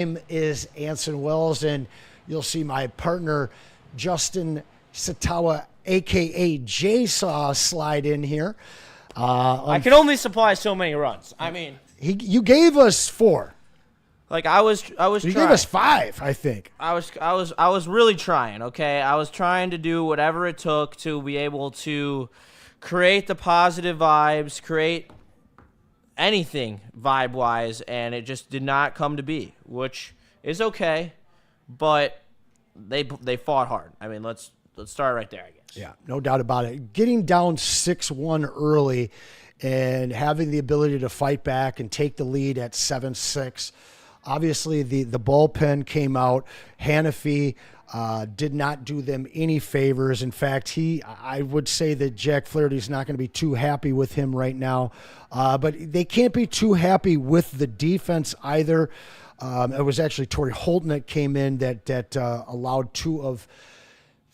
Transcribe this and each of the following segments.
name is Anson Wells, and you'll see my partner, Justin Satawa, a.k.a. J-Saw, slide in here. I can only supply so many runs. I mean, you gave us 4. like I was You trying. gave us 5, I think. I was really trying. Okay, I was trying to do whatever it took to be able to create the positive vibes, create anything vibe-wise, and it just did not come to be, which is okay, but they fought hard. I mean, let's start right there, I guess. Yeah, no doubt about it. Getting down 6-1 early and having the ability to fight back and take the lead at 7-6. Obviously, the bullpen came out. Hannafy did not do them any favors. In fact, I would say that Jack Flaherty's not going to be too happy with him right now. But they can't be too happy with the defense either. It was actually Torrey Holton that came in that allowed 2 of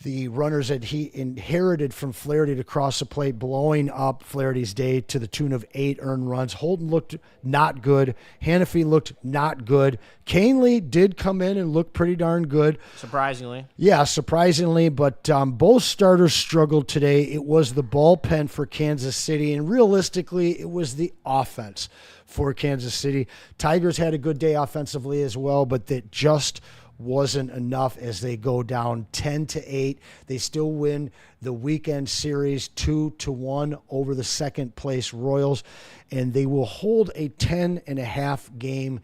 the runners that he inherited from Flaherty to cross the plate, blowing up Flaherty's day to the tune of 8 earned runs. Holton looked not good. Hannafy looked not good. Canely did come in and look pretty darn good. Surprisingly. Yeah, surprisingly, but both starters struggled today. It was the bullpen for Kansas City, and realistically, it was the offense for Kansas City. Tigers had a good day offensively as well, but that just wasn't enough as they go down 10-8. They still win the weekend series 2-1 over the second place Royals, and they will hold a 10.5 game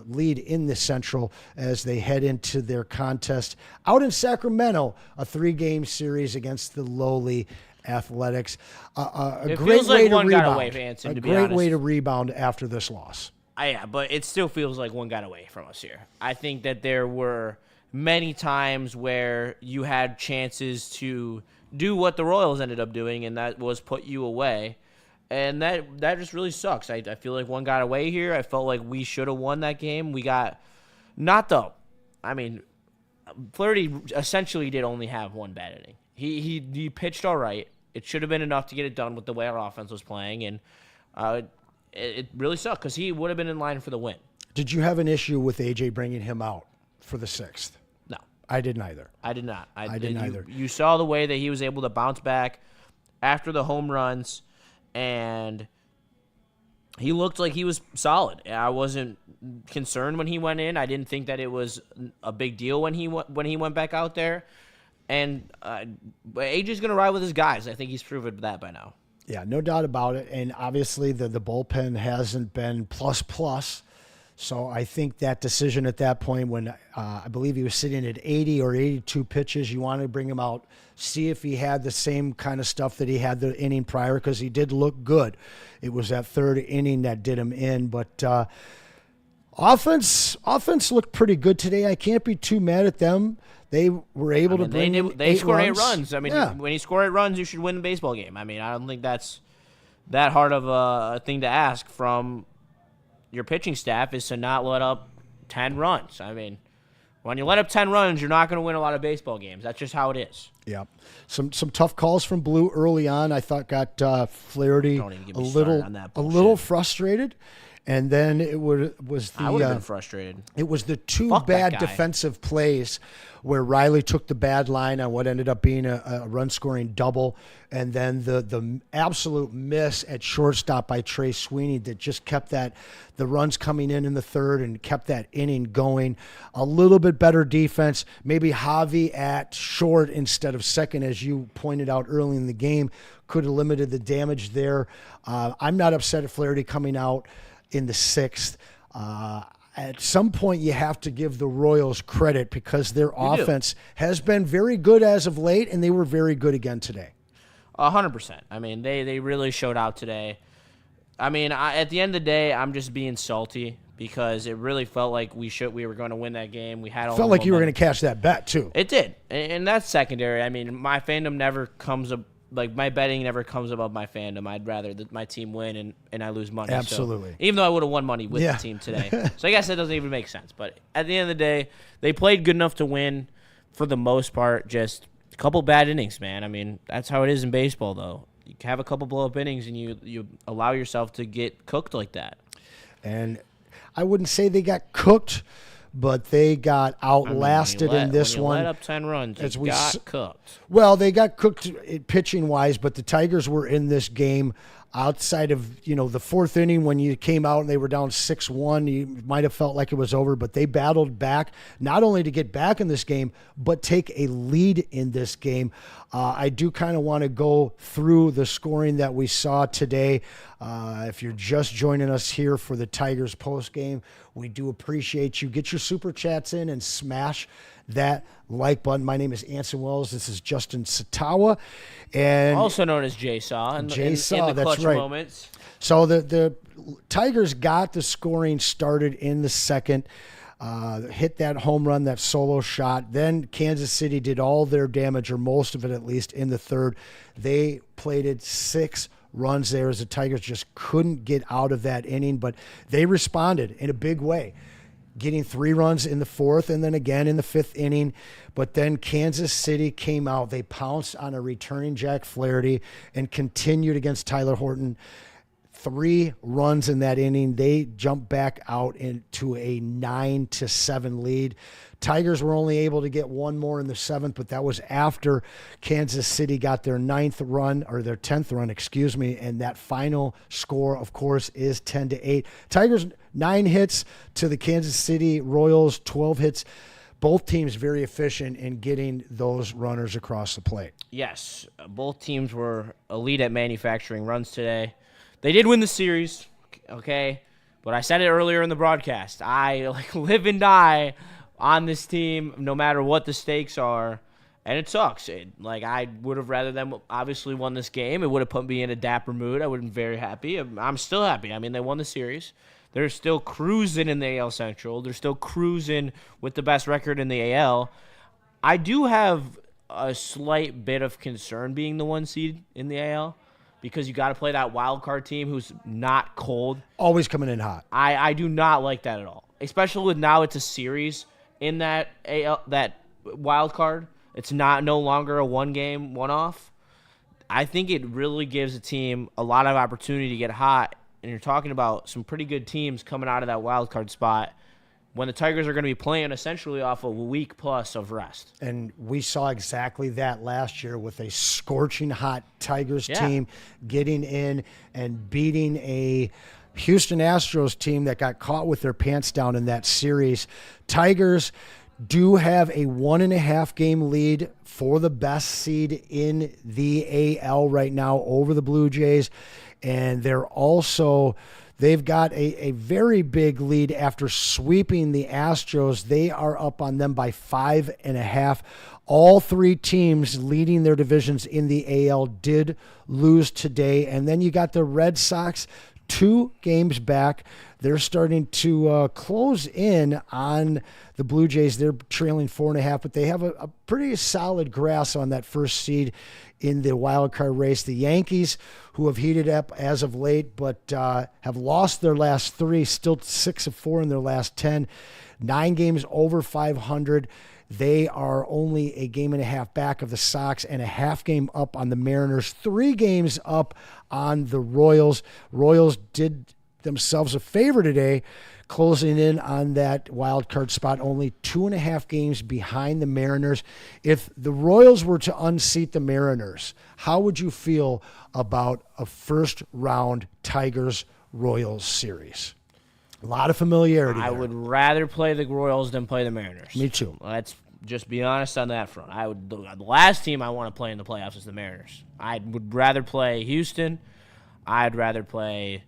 lead in the Central as they head into their contest out in Sacramento, a 3-game series against the lowly Athletics. It feels like one got away from Anson, to be honest. A great way to rebound after this loss. Yeah, but it still feels like one got away from us here. I think that there were many times where you had chances to do what the Royals ended up doing, and that was put you away. And that just really sucks. I feel like one got away here. I felt like we should have won that game. We got Flaherty essentially did only have one bad inning. He pitched all right. It should have been enough to get it done with the way our offense was playing, and it really sucked because he would have been in line for the win. Did you have an issue with AJ bringing him out for the 6th? No. I didn't either. I did not. I didn't either. You saw the way that he was able to bounce back after the home runs, and he looked like he was solid. I wasn't concerned when he went in. I didn't think that it was a big deal when he went back out there. And AJ's going to ride with his guys. I think he's proven that by now. Yeah, no doubt about it. And obviously the bullpen hasn't been plus. So I think that decision at that point when I believe he was sitting at 80 or 82 pitches, you wanted to bring him out, see if he had the same kind of stuff that he had the inning prior, because he did look good. It was that 3rd inning that did him in. But offense looked pretty good today. I can't be too mad at them. They were able to bring they scored 8 runs. I mean, yeah. When you score 8 runs, you should win the baseball game. I mean, I don't think that's that hard of a thing to ask from your pitching staff, is to not let up 10 runs. I mean, when you let up 10 runs, you're not going to win a lot of baseball games. That's just how it is. Yeah. Some tough calls from Blue early on. I thought got Flaherty a little frustrated. And then I would have been frustrated. It was the 2 bad defensive plays where Riley took the bad line on what ended up being a run-scoring double, and then the absolute miss at shortstop by Trey Sweeney that just kept the runs coming in the 3rd and kept that inning going. A little bit better defense. Maybe Javi at short instead of second, as you pointed out early in the game, could have limited the damage there. I'm not upset at Flaherty coming out in the 6th. At some point, you have to give the Royals credit because their offense has been very good as of late, and they were very good again today. 100%. I mean, they really showed out today. I mean, at the end of the day, I'm just being salty because it really felt like we were going to win that game. We had all felt like you were going to cash that bet too. It did, and that's secondary. I mean, my fandom never comes up. Like, my betting never comes above my fandom. I'd rather that my team win and I lose money. Absolutely. So, even though I would have won money with the team today. So I guess that doesn't even make sense. But at the end of the day, they played good enough to win for the most part. Just a couple bad innings, man. I mean, that's how it is in baseball, though. You have a couple blow-up innings and you allow yourself to get cooked like that. And I wouldn't say they got cooked, but they got outlasted in this one. Let up 10 runs, you got cooked. Well, they got cooked pitching-wise, but the Tigers were in this game outside of, the fourth inning when you came out and they were down 6-1. You might have felt like it was over, but they battled back, not only to get back in this game, but take a lead in this game. I do kind of want to go through the scoring that we saw today. If you're just joining us here for the Tigers postgame, we do appreciate you. Get your super chats in and smash that like button. My name is Anson Wells. This is Justin Satawa, and also known as J-Saw in the clutch moments. So the Tigers got the scoring started in the second. Hit that home run, that solo shot. Then Kansas City did all their damage, or most of it at least, in the third. They plated 6 runs there as the Tigers just couldn't get out of that inning, but they responded in a big way, getting 3 runs in the fourth and then again in the fifth inning. But then Kansas City came out. They pounced on a returning Jack Flaherty and continued against Tyler Horton. 3 runs in that inning. They jumped back out into a 9-7 lead. Tigers were only able to get 1 more in the 7th, but that was after Kansas City got their 10th run, and that final score, of course, is 10-8. Tigers 9 hits to the Kansas City Royals 12 hits. Both teams very efficient in getting those runners across the plate. Yes, both teams were elite at manufacturing runs today. They did win the series, okay? But I said it earlier in the broadcast. I live and die on this team no matter what the stakes are, and it sucks. I would have rather them obviously won this game. It would have put me in a dapper mood. I would have been very happy. I'm still happy. I mean, they won the series. They're still cruising in the AL Central. They're still cruising with the best record in the AL. I do have a slight bit of concern being the 1 seed in the AL because you got to play that wild card team who's not cold. Always coming in hot. I do not like that at all, especially with now it's a series in that AL, that wild card. It's no longer a 1-game one-off. I think it really gives a team a lot of opportunity to get hot. And you're talking about some pretty good teams coming out of that wild card spot when the Tigers are going to be playing essentially off of a week plus of rest. And we saw exactly that last year with a scorching hot Tigers team getting in and beating a Houston Astros team that got caught with their pants down in that series. Tigers do have a 1.5-game lead for the best seed in the AL right now over the Blue Jays. And they've got a very big lead after sweeping the Astros. They are up on them by 5.5. All 3 teams leading their divisions in the AL did lose today. And then you got the Red Sox 2 games back. They're starting to close in on the Blue Jays. They're trailing 4.5, but they have a pretty solid grasp on that first seed in the wild card race. The Yankees, who have heated up as of late, but have lost their last 3, still 6-4 in their last 10, 9 games over 500. They are only a 1.5 games back of the Sox and a 0.5 game up on the Mariners, 3 games up on the Royals. Royals did themselves a favor today, closing in on that wild card spot, only 2.5 games behind the Mariners. If the Royals were to unseat the Mariners, how would you feel about a first-round Tigers-Royals series? A lot of familiarity I there. would rather play the Royals than play the Mariners. Me too. Let's just be honest on that front. The last team I want to play in the playoffs is the Mariners. I would rather play Houston. I'd rather play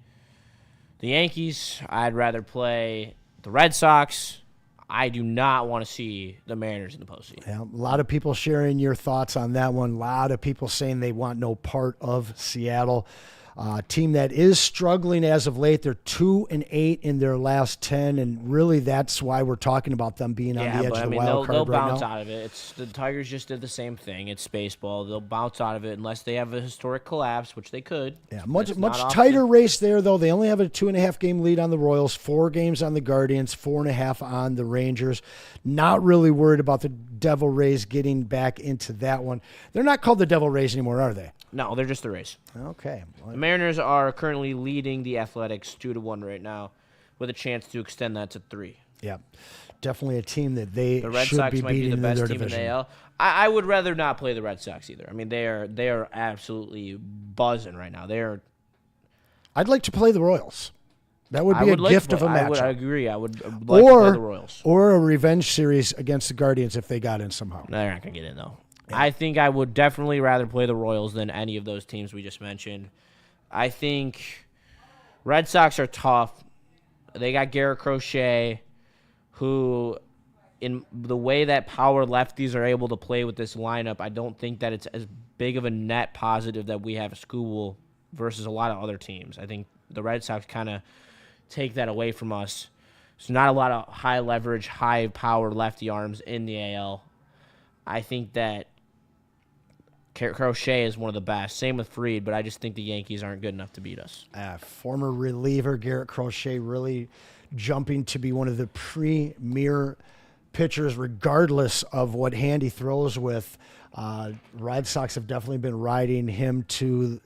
the Yankees. I'd rather play the Red Sox. I do not want to see the Mariners in the postseason. Yeah, a lot of people sharing your thoughts on that one. A lot of people saying they want no part of Seattle. Team that is struggling as of late. They're 2-8 in their last 10, and really that's why we're talking about them being on the edge of the wild card they'll right bounce now. out of it. The Tigers just did the same thing. It's baseball. They'll bounce out of it unless they have a historic collapse, which they could. Yeah, much tighter race there, though. They only have a 2.5 game lead on the Royals, 4 games on the Guardians, 4.5 on the Rangers. Not really worried about the Devil Rays getting back into that one. They're not called the Devil Rays anymore, are they? No, they're just the Rays. Okay. The Mariners are currently leading the Athletics 2-1 right now. with a chance to extend that to 3. Yeah, definitely a team that they The Red should Sox be might be beating the in best their team division. in the AL. I would rather not play the Red Sox either. I mean, they are absolutely buzzing right now. I'd like to play the Royals. That would be a gift of a matchup. I agree. I would like to play the Royals. Or a revenge series against the Guardians if they got in somehow. They're not going to get in, though. Yeah. I think I would definitely rather play the Royals than any of those teams we just mentioned. I think Red Sox are tough. They got Garrett Crochet, who, in the way that power lefties are able to play with this lineup, I don't think that it's as big of a net positive that we have a Skubal versus a lot of other teams. I think the Red Sox kind of take that away from us. There's not a lot of high leverage, high power lefty arms in the AL. I think that Crochet is one of the best. Same with Fried, but I just think the Yankees aren't good enough to beat us. Former reliever Garrett Crochet really jumping to be one of the premier pitchers regardless of what hand he throws with. Red Sox have definitely been riding him to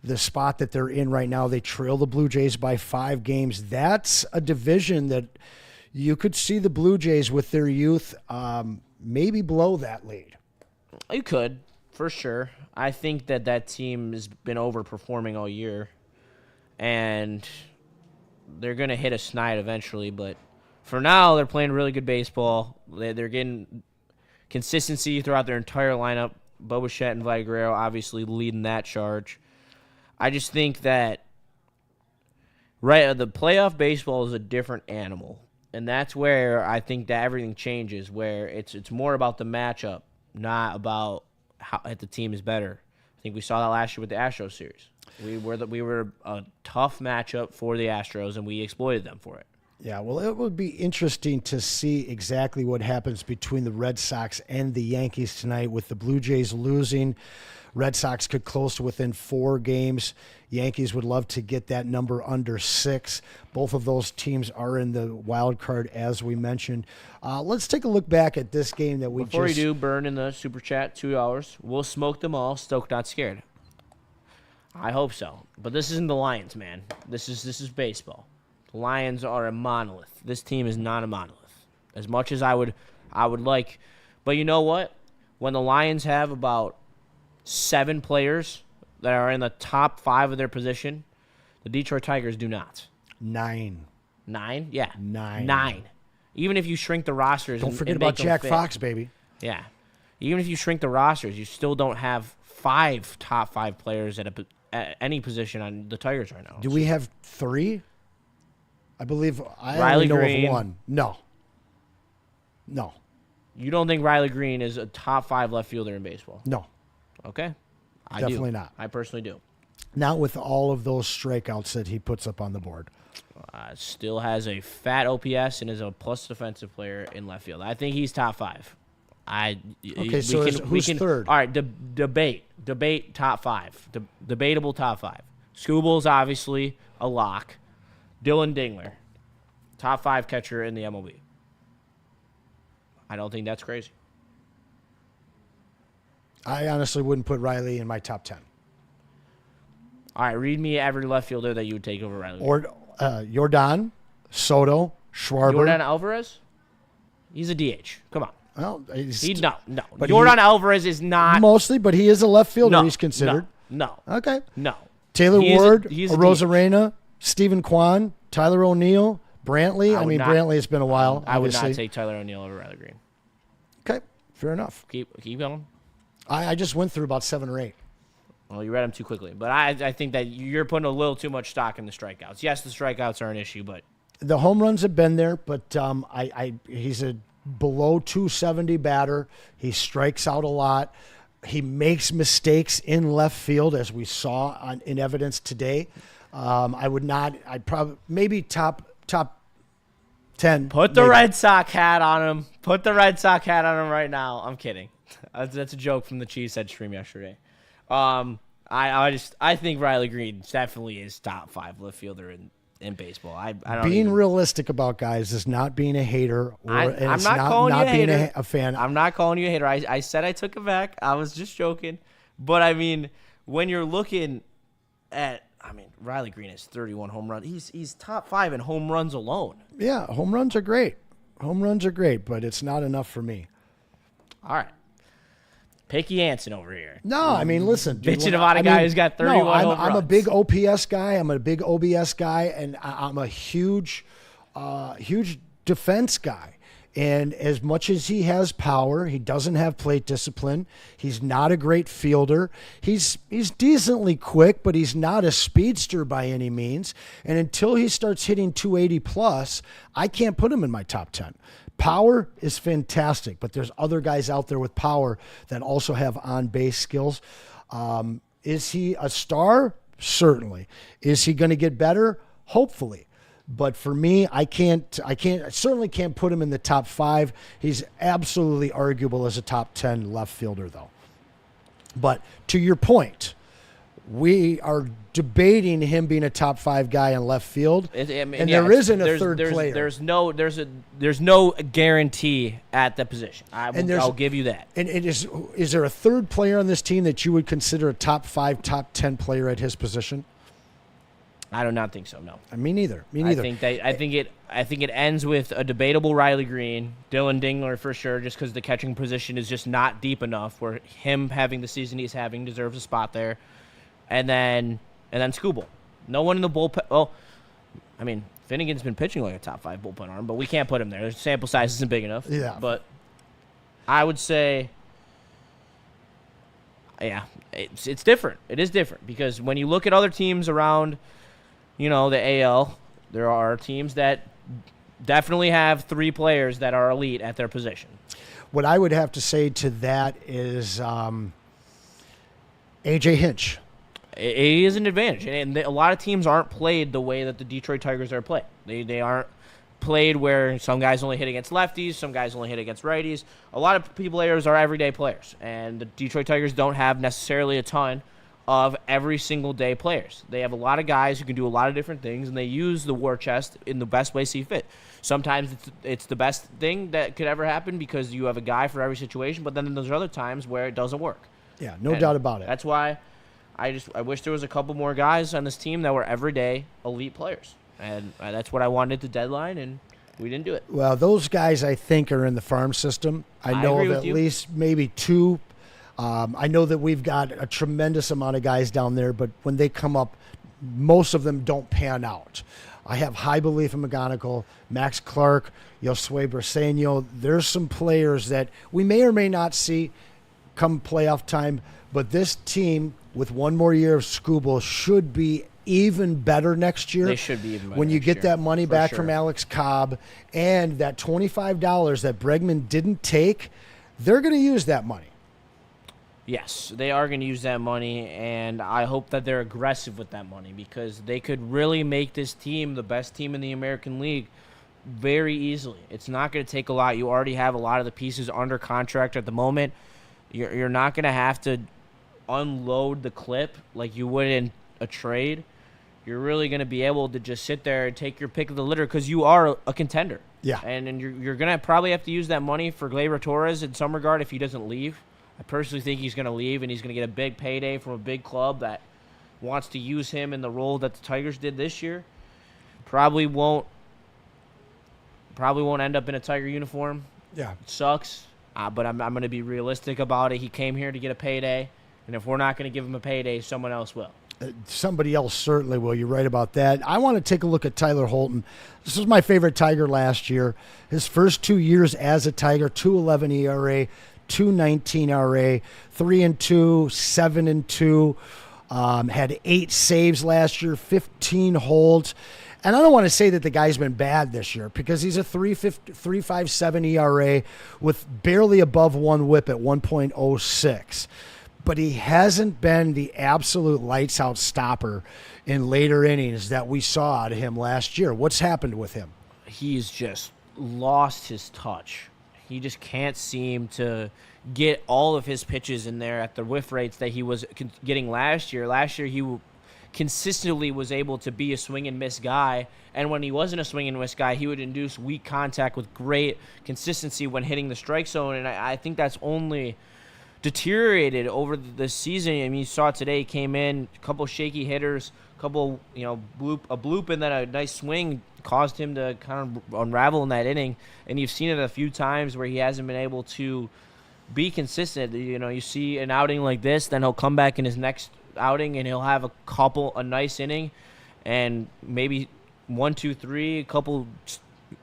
the spot that they're in right now. They trail the Blue Jays by 5 games. That's a division that you could see the Blue Jays with their youth maybe blow that lead. You could, for sure. I think that team has been overperforming all year, and they're going to hit a snide eventually, but for now, they're playing really good baseball. They're getting consistency throughout their entire lineup. Bo Bichette and Vladdy Guerrero obviously leading that charge. I just think that the playoff baseball is a different animal, and that's where I think that everything changes, where it's more about the matchup, not about how if the team is better. I think we saw that last year with the Astros series. We were a tough matchup for the Astros, and we exploited them for it. Yeah, well, it would be interesting to see exactly what happens between the Red Sox and the Yankees tonight. With the Blue Jays losing, Red Sox could close to within 4 games. Yankees would love to get that number under 6. Both of those teams are in the wild card, as we mentioned. Let's take a look back at this game that we Before you do, burn in the Super Chat, $2. We'll smoke them all. Stoked, not scared. I hope so. But this isn't the Lions, man. This is baseball. The Lions are a monolith. This team is not a monolith. As much as I would like. But you know what? When the Lions have about 7 players that are in the top 5 of their position, the Detroit Tigers do not. 9. 9? Yeah. 9. Even if you shrink the rosters. Don't forget about Jack Fox, baby. Yeah. Even if you shrink the rosters, you still don't have 5 top 5 players at any position on the Tigers right now. Do we have 3? I believe I Riley only know Green. of 1. No. You don't think Riley Green is a top 5 left fielder in baseball? No. Okay. I Definitely do. not. I personally do. Not with all of those strikeouts that he puts up on the board. Still has a fat OPS and is a plus defensive player in left field. I think he's top 5. Who's third? All right, debate top 5. Debatable top 5. Skubal's obviously a lock. Dylan Dingler, top 5 catcher in the MLB. I don't think that's crazy. I honestly wouldn't put Riley in my top 10. All right, read me every left fielder that you would take over Riley. Or Jordan, Soto, Schwarber. Jordan Alvarez? He's a DH. Come on. Well, No. Jordan Alvarez is not. Mostly, but he is a left fielder. No, He's considered. No. Okay. No. Taylor Ward, he's a Rosarena, Stephen Kwan, Tyler O'Neill, Brantley. Brantley has been a while. I would obviously. not take Tyler O'Neill over Riley Green. Okay, fair enough. Keep going. I just went through about 7 or 8. Well, you read them too quickly. But I think that you're putting a little too much stock in the strikeouts. Yes, the strikeouts are an issue, but The home runs have been there, but he's a below 270 batter. He strikes out a lot. He makes mistakes in left field, as we saw in evidence today. I'd probably maybe top 10. put the Red Sox hat on him. Put the Red Sox hat on him right now. I'm kidding. That's a joke from the Cheesehead stream yesterday. I think Riley Green definitely is top 5 left fielder in baseball. I don't being realistic about guys is not being a hater. I'm not calling you a hater. A fan. I'm not calling you a hater. I said I took it back. I was just joking. But, I mean, when you're looking at I mean, Riley Green has 31 home runs. He's top 5 in home runs alone. Yeah, home runs are great. Home runs are great, but it's not enough for me. All right. Picky Anson over here. No, I mean, listen. Dude, Bitching about a guy who's got 31 home runs. I'm a big OPS guy. I'm a big OBS guy, and I'm a huge defense guy. And as much as he has power, he doesn't have plate discipline. He's not a great fielder. He's decently quick, but he's not a speedster by any means. And until he starts hitting 280 plus, I can't put him in my top 10. Power is fantastic, but there's other guys out there with power that also have on-base skills. Is he a star? Certainly. Is he going to get better? Hopefully. But for me, I certainly can't put him in the top 5. He's absolutely arguable as a top 10 left fielder, though. But to your point, we are debating him being a top 5 guy in left field, there isn't a third player. There's no guarantee at the position. I'll give you that. And is there a third player on this team that you would consider a top 5, top 10 player at his position? I do not think so. No. Me neither. I think it ends with a debatable Riley Green, Dylan Dingler for sure, just because the catching position is just not deep enough. Where him having the season he's having deserves a spot there, and then Skubal. No one in the bullpen. Well, I mean Finnegan's been pitching like a top 5 bullpen arm, but we can't put him there. The sample size isn't big enough. Yeah. But I would say, yeah, it's different. It is different because when you look at other teams around, the AL, there are teams that definitely have 3 players that are elite at their position. What I would have to say to that is A.J. Hinch. It is an advantage, and a lot of teams aren't played the way that the Detroit Tigers are played. They aren't played where some guys only hit against lefties, some guys only hit against righties. A lot of players are everyday players, and the Detroit Tigers don't have necessarily a ton of every single day players. They have a lot of guys who can do a lot of different things, and they use the war chest in the best way see fit. Sometimes it's the best thing that could ever happen because you have a guy for every situation, but then there's other times where it doesn't work. Yeah, no doubt about it. That's why I wish there was a couple more guys on this team that were everyday elite players. And that's what I wanted at the deadline, and we didn't do it. Well, those guys I think are in the farm system. I know of at least maybe 2. I know that we've got a tremendous amount of guys down there, but when they come up, most of them don't pan out. I have high belief in McGonigal, Max Clark, Josue Briseño. There's some players that we may or may not see come playoff time, but this team, with one more year of Skubal, should be even better next year. They should be even better when you get that money back sure. from Alex Cobb and that $25 that Bregman didn't take. They're going to use that money. Yes, they are going to use that money, and I hope that they're aggressive with that money because they could really make this team the best team in the American League very easily. It's not going to take a lot. You already have a lot of the pieces under contract at the moment. You're not going to have to unload the clip like you would in a trade. You're really going to be able to just sit there and take your pick of the litter because you are a contender. Yeah. And you're going to probably have to use that money for Gleyber Torres in some regard if he doesn't leave. I personally think he's going to leave, and he's going to get a big payday from a big club that wants to use him in the role that the Tigers did this year. Probably won't end up in a Tiger uniform. Yeah. It sucks, but I'm going to be realistic about it. He came here to get a payday, and if we're not going to give him a payday, someone else will. Somebody else certainly will. You're right about that. I want to take a look at Tyler Holton. This was my favorite Tiger last year. His first 2 years as a Tiger, 2.11 ERA, 2.19 RA, 3-2, 7-2. Had 8 saves last year, 15 holds. And I don't want to say that the guy's been bad this year because he's a 3.57 ERA with barely above 1 whip at 1.06. But he hasn't been the absolute lights out stopper in later innings that we saw out of him last year. What's happened with him? He's just lost his touch. He just can't seem to get all of his pitches in there at the whiff rates that he was getting last year. Last year, he consistently was able to be a swing and miss guy. And when he wasn't a swing and miss guy, he would induce weak contact with great consistency when hitting the strike zone. And I think that's only deteriorated over the season. I mean, you saw today, he came in, a couple shaky hitters, couple, a bloop and then a nice swing caused him to kind of unravel in that inning. And you've seen it a few times where he hasn't been able to be consistent. You see an outing like this, then he'll come back in his next outing and he'll have a nice inning and maybe 1, 2, 3, a couple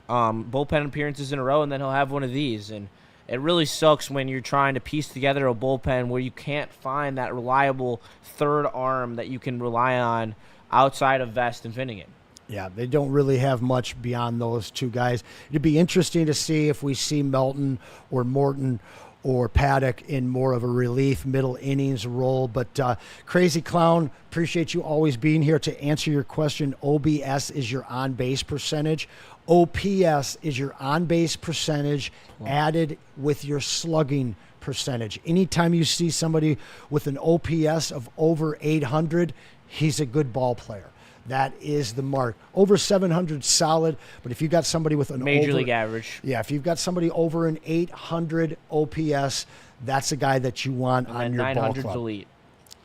bullpen appearances in a row, and then he'll have one of these. And it really sucks when you're trying to piece together a bullpen where you can't find that reliable third arm that you can rely on outside of Vest and Finnegan. Yeah, they don't really have much beyond those two guys. It'd be interesting to see if we see Melton or Morton or Paddock in more of a relief middle innings role. But Crazy Clown, appreciate you always being here. To answer your question, OBS is your on-base percentage. OPS is your on-base percentage added with your slugging percentage. Anytime you see somebody with an OPS of over 800, he's a good ball player. That is the mark. Over 700 solid, but if you got somebody with an Major League average. Yeah, if you've got somebody over an 800 OPS, that's a guy that you want on your ball club. 900's elite.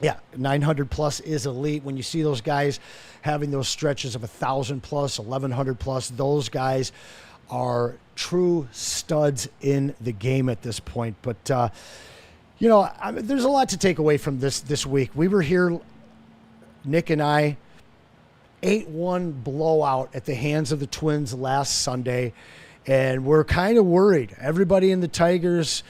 Yeah, 900 plus is elite. When you see those guys having those stretches of 1,000 plus, 1,100 plus, those guys are true studs in the game at this point. But, there's a lot to take away from this week. We were here, Nick and I, 8-1 blowout at the hands of the Twins last Sunday, and we're kind of worried. Everybody in the Tigers,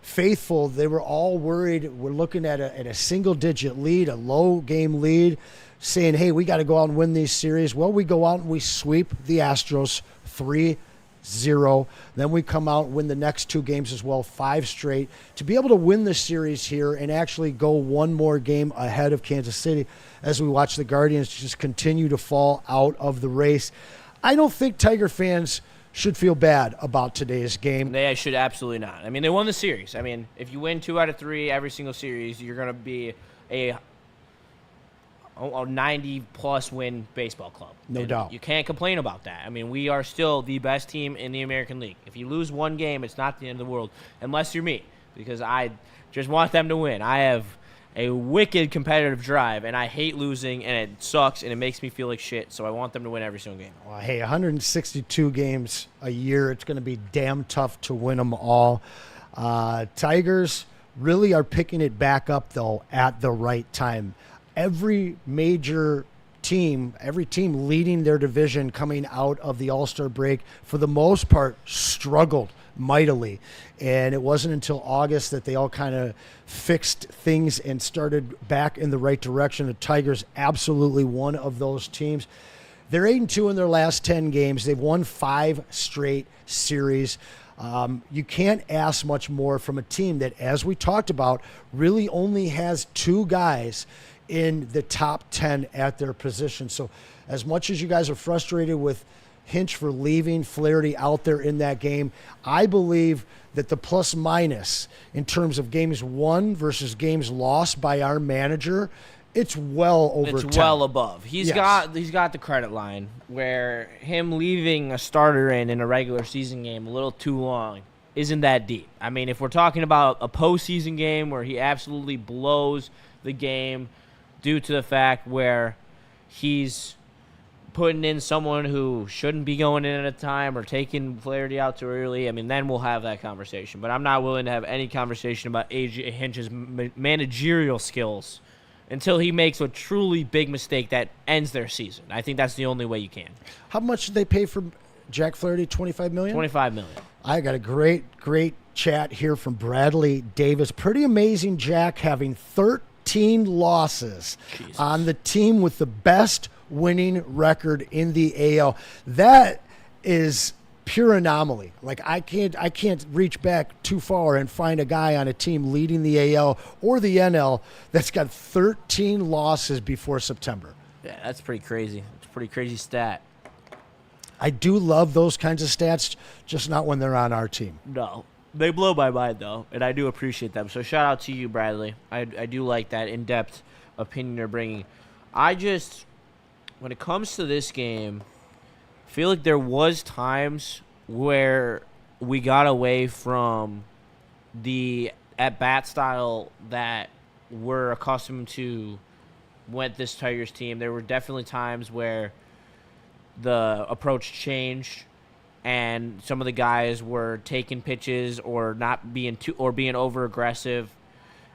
faithful, they were all worried. We're looking at a single-digit lead, a low game lead, saying, hey, we got to go out and win these series. Well, we go out and we sweep the Astros 3-0. Then we come out and win the next 2 games as well, 5 straight. To be able to win the series here and actually go one more game ahead of Kansas City as we watch the Guardians just continue to fall out of the race. I don't think Tiger fans should feel bad about today's game. They should absolutely not. I mean, they won the series. I mean, if you win 2 out of 3 every single series, you're going to be a 90-plus win baseball club. No doubt. You can't complain about that. I mean, we are still the best team in the American League. If you lose one game, it's not the end of the world, unless you're me, because I just want them to win. I have a wicked competitive drive, and I hate losing, and it sucks, and it makes me feel like shit, so I want them to win every single game. Well, hey, 162 games a year, it's going to be damn tough to win them all. Tigers really are picking it back up, though, at the right time. Every major team, every team leading their division coming out of the All-Star break, for the most part, struggled mightily. And it wasn't until August that they all kind of fixed things and started back in the right direction. The Tigers, absolutely one of those teams. They're 8-2 in their last 10 games. They've won 5 straight series. You can't ask much more from a team that, as we talked about, really only has 2 guys in the top 10 at their position. So as much as you guys are frustrated with Hinch for leaving, Flaherty out there in that game, I believe that the plus minus in terms of games won versus games lost by our manager, it's well over 10. It's well above. He's got the credit line where him leaving a starter in a regular season game a little too long isn't that deep. I mean, if we're talking about a postseason game where he absolutely blows the game due to the fact where he's putting in someone who shouldn't be going in at a time or taking Flaherty out too early, I mean, then we'll have that conversation. But I'm not willing to have any conversation about AJ Hinch's managerial skills until he makes a truly big mistake that ends their season. I think that's the only way you can. How much did they pay for Jack Flaherty? $25 million? $25 million. I got a great chat here from Bradley Davis. Pretty amazing, Jack, having 13 losses on the team with the best winning record in the AL. That is pure anomaly. Like, I can't reach back too far and find a guy on a team leading the AL or the NL that's got 13 losses before September. Yeah, that's pretty crazy. It's a pretty crazy stat. I do love those kinds of stats, just not when they're on our team. No. They blow my mind, though, and I do appreciate them. So shout out to you, Bradley. I do like that in-depth opinion you're bringing. When it comes to this game, I feel like there was times where we got away from the at-bat style that we're accustomed to with this Tigers team. There were definitely times where the approach changed, and some of the guys were taking pitches or not being being over aggressive,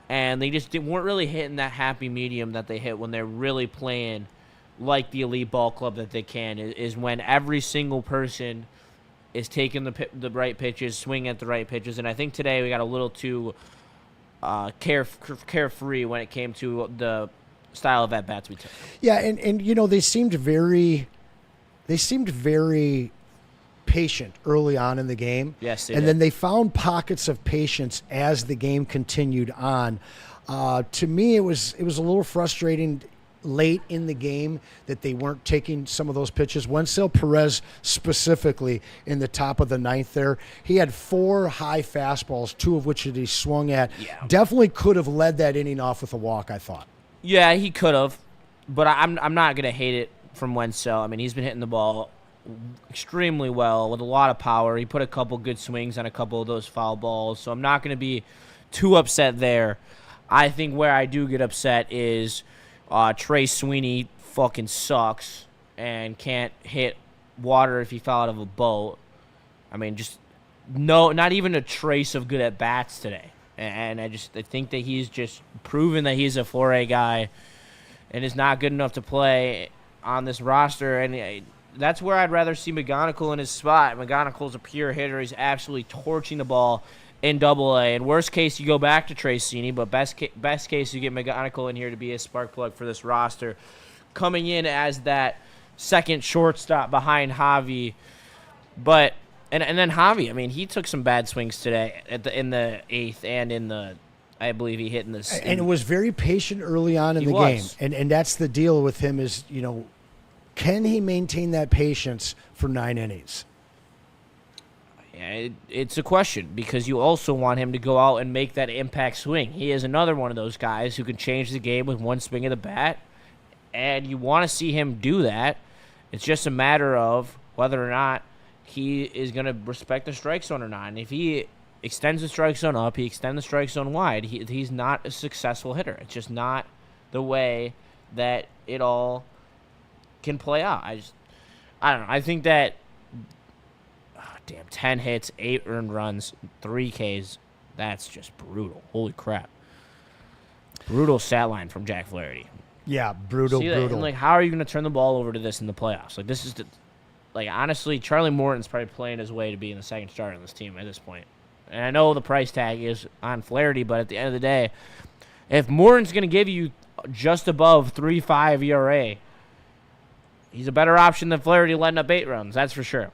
and they just weren't really hitting that happy medium that they hit when they're really playing like the elite ball club that they can. Is when every single person is taking the right pitches, swinging at the right pitches, and I think today we got a little too carefree when it came to the style of at-bats we took. Yeah, and you know, they seemed very patient early on in the game. Yes, they and did. then they found pockets of patience as the game continued on. To me, it was a little frustrating late in the game that they weren't taking some of those pitches. Wenceel Perez specifically in the top of the ninth there, he had 4 high fastballs, 2 of which he swung at. Yeah. Definitely could have led that inning off with a walk, I thought. Yeah, he could have, but I'm not going to hate it from Wenceel. I mean, he's been hitting the ball extremely well with a lot of power. He put a couple good swings on a couple of those foul balls, so I'm not going to be too upset there. I think where I do get upset is Trey Sweeney fucking sucks and can't hit water if he fell out of a boat. I mean, just not even a trace of good at-bats today. And I think that he's just proven that he's a 4A guy and is not good enough to play on this roster. And that's where I'd rather see McGonigal in his spot. McGonigal's a pure hitter. He's absolutely torching the ball in Double-A. In worst case, you go back to Trey Sweeney, but best case, you get McGonigal in here to be a spark plug for this roster, coming in as that second shortstop behind Javi. But and then Javi, I mean, he took some bad swings today in the 8th and in the, I believe he hit in the. And it was very patient early on in the game, and that's the deal with him is, you know, can he maintain that patience for 9 innings? It's a question because you also want him to go out and make that impact swing. He is another one of those guys who can change the game with one swing of the bat, and you want to see him do that. It's just a matter of whether or not he is going to respect the strike zone or not. And if he extends the strike zone up, he extends the strike zone wide, he's not a successful hitter. It's just not the way that it all can play out. I don't know. I think that 10 hits, 8 earned runs, 3 Ks. That's just brutal. Holy crap. Brutal stat line from Jack Flaherty. Yeah, brutal. And, like, how are you going to turn the ball over to this in the playoffs? Like, this is honestly, Charlie Morton's probably playing his way to being the second starter on this team at this point. And I know the price tag is on Flaherty, but at the end of the day, if Morton's going to give you just above 3.5 ERA, he's a better option than Flaherty letting up 8 runs. That's for sure.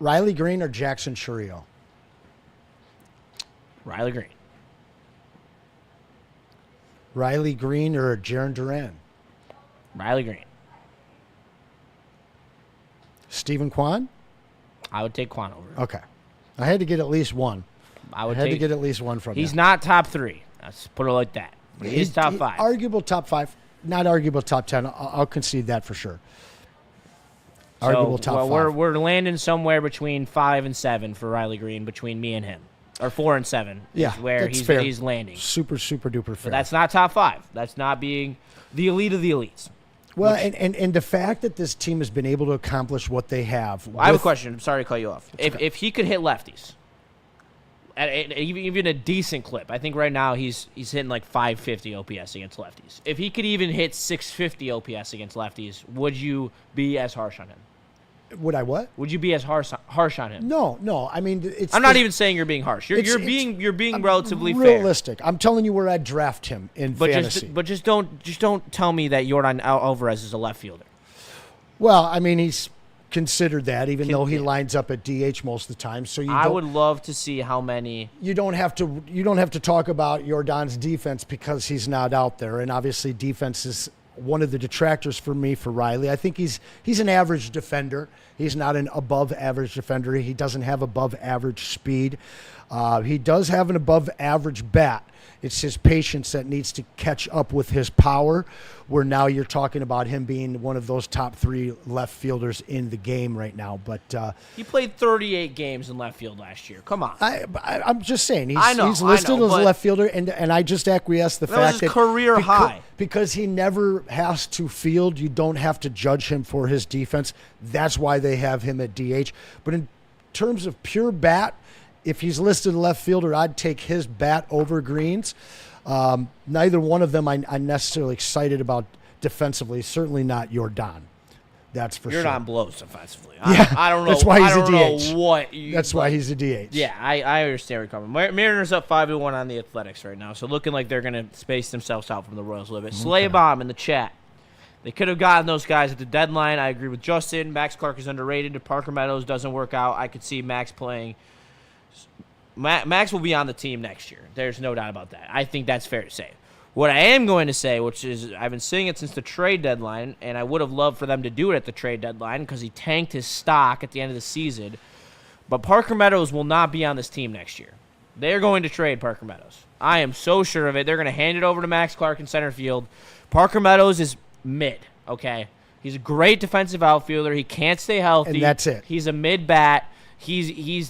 Riley Green or Jackson Chourio? Riley Green. Riley Green or Jarren Duran? Riley Green. Stephen Kwan? I would take Kwan over. Okay. I had to get at least one. I had to get at least one from him. He's not top 3. Let's put it like that. He's top 5. Arguable top 5. Not arguable top 10. I'll concede that for sure. Arguable top 5. We're landing somewhere between 5 and 7 for Riley Green between me and him. Or 4 and 7 is where he's landing. Super duper fair. But that's not top 5. That's not being the elite of the elites. Well, and the fact that this team has been able to accomplish what they have. I have a question. I'm sorry to cut you off. If he could hit lefties, at even a decent clip, I think right now he's hitting like 550 OPS against lefties. If he could even hit 650 OPS against lefties, would you be as harsh on him? Would I what? Would you be as harsh on him? No. I mean, I'm not even saying you're being harsh. You're being relatively realistic. I'm telling you where I'd draft him in fantasy. Just don't tell me that Yordan Alvarez is a left fielder. Well, I mean, he's considered that, even though he lines up at DH most of the time. So I would love to see how many. You don't have to talk about Yordan's defense because he's not out there, and obviously defense is one of the detractors for me for Riley. I think he's an average defender. He's not an above-average defender. He doesn't have above-average speed. He does have an above-average bat. It's his patience that needs to catch up with his power, where now you're talking about him being one of those top 3 left fielders in the game right now. But he played 38 games in left field last year. Come on. I'm just saying. He's listed as a left fielder, and I just acquiesce the fact was his career high. Because he never has to field, you don't have to judge him for his defense. That's why they have him at DH. But in terms of pure bat, if he's listed left fielder, I'd take his bat over Green's. Neither one of them I'm necessarily excited about defensively. Certainly not Jordan. That's for sure. Jordan blows defensively. Yeah, I don't know. That's why he's a DH. That's why he's a DH. Yeah, I understand where you're coming. Mariners up 5-1 on the Athletics right now, so looking like they're going to space themselves out from the Royals a little bit. Slay Bomb in the chat. They could have gotten those guys at the deadline. I agree with Justin. Max Clark is underrated. If Parker Meadows doesn't work out, I could see Max playing. Max will be on the team next year. There's no doubt about that. I think that's fair to say. What I am going to say, which is I've been saying it since the trade deadline, and I would have loved for them to do it at the trade deadline because he tanked his stock at the end of the season, but Parker Meadows will not be on this team next year. They're going to trade Parker Meadows. I am so sure of it. They're going to hand it over to Max Clark in center field. Parker Meadows is mid, okay? He's a great defensive outfielder. He can't stay healthy. And that's it. He's a mid-bat. He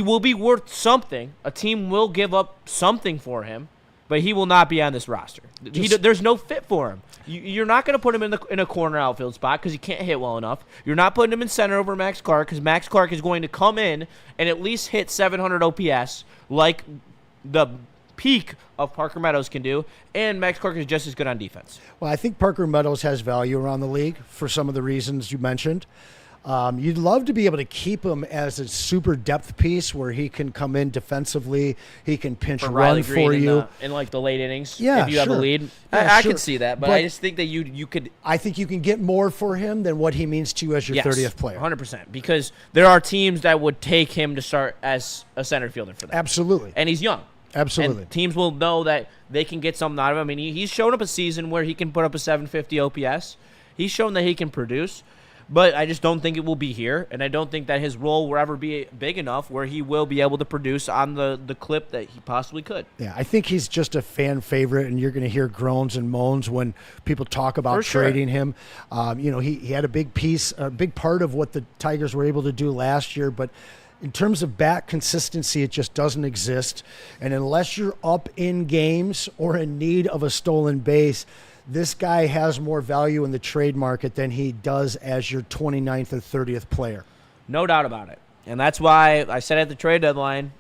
will be worth something. A team will give up something for him, but he will not be on this roster. There's no fit for him. You're not going to put him in a corner outfield spot because he can't hit well enough. You're not putting him in center over Max Clark because Max Clark is going to come in and at least hit 700 OPS like the peak of Parker Meadows can do, and Max Clark is just as good on defense. Well, I think Parker Meadows has value around the league for some of the reasons you mentioned. You'd love to be able to keep him as a super depth piece where he can come in defensively, he can pinch run for you in like the late innings. Yeah, if you have a lead, yeah, I can see that, but I just think that you could. I think you can get more for him than what he means to you as your 30th player. 100%, because there are teams that would take him to start as a center fielder for them. Absolutely, and he's young. Absolutely, and teams will know that they can get something out of him. I mean, he's shown up a season where he can put up a 750 OPS. He's shown that he can produce. But I just don't think it will be here, and I don't think that his role will ever be big enough where he will be able to produce on the clip that he possibly could. Yeah, I think he's just a fan favorite, and you're going to hear groans and moans when people talk about trading him. He had a big piece, a big part of what the Tigers were able to do last year, but in terms of bat consistency, it just doesn't exist. And unless you're up in games or in need of a stolen base, this guy has more value in the trade market than he does as your 29th or 30th player. No doubt about it. And that's why I said at the trade deadline,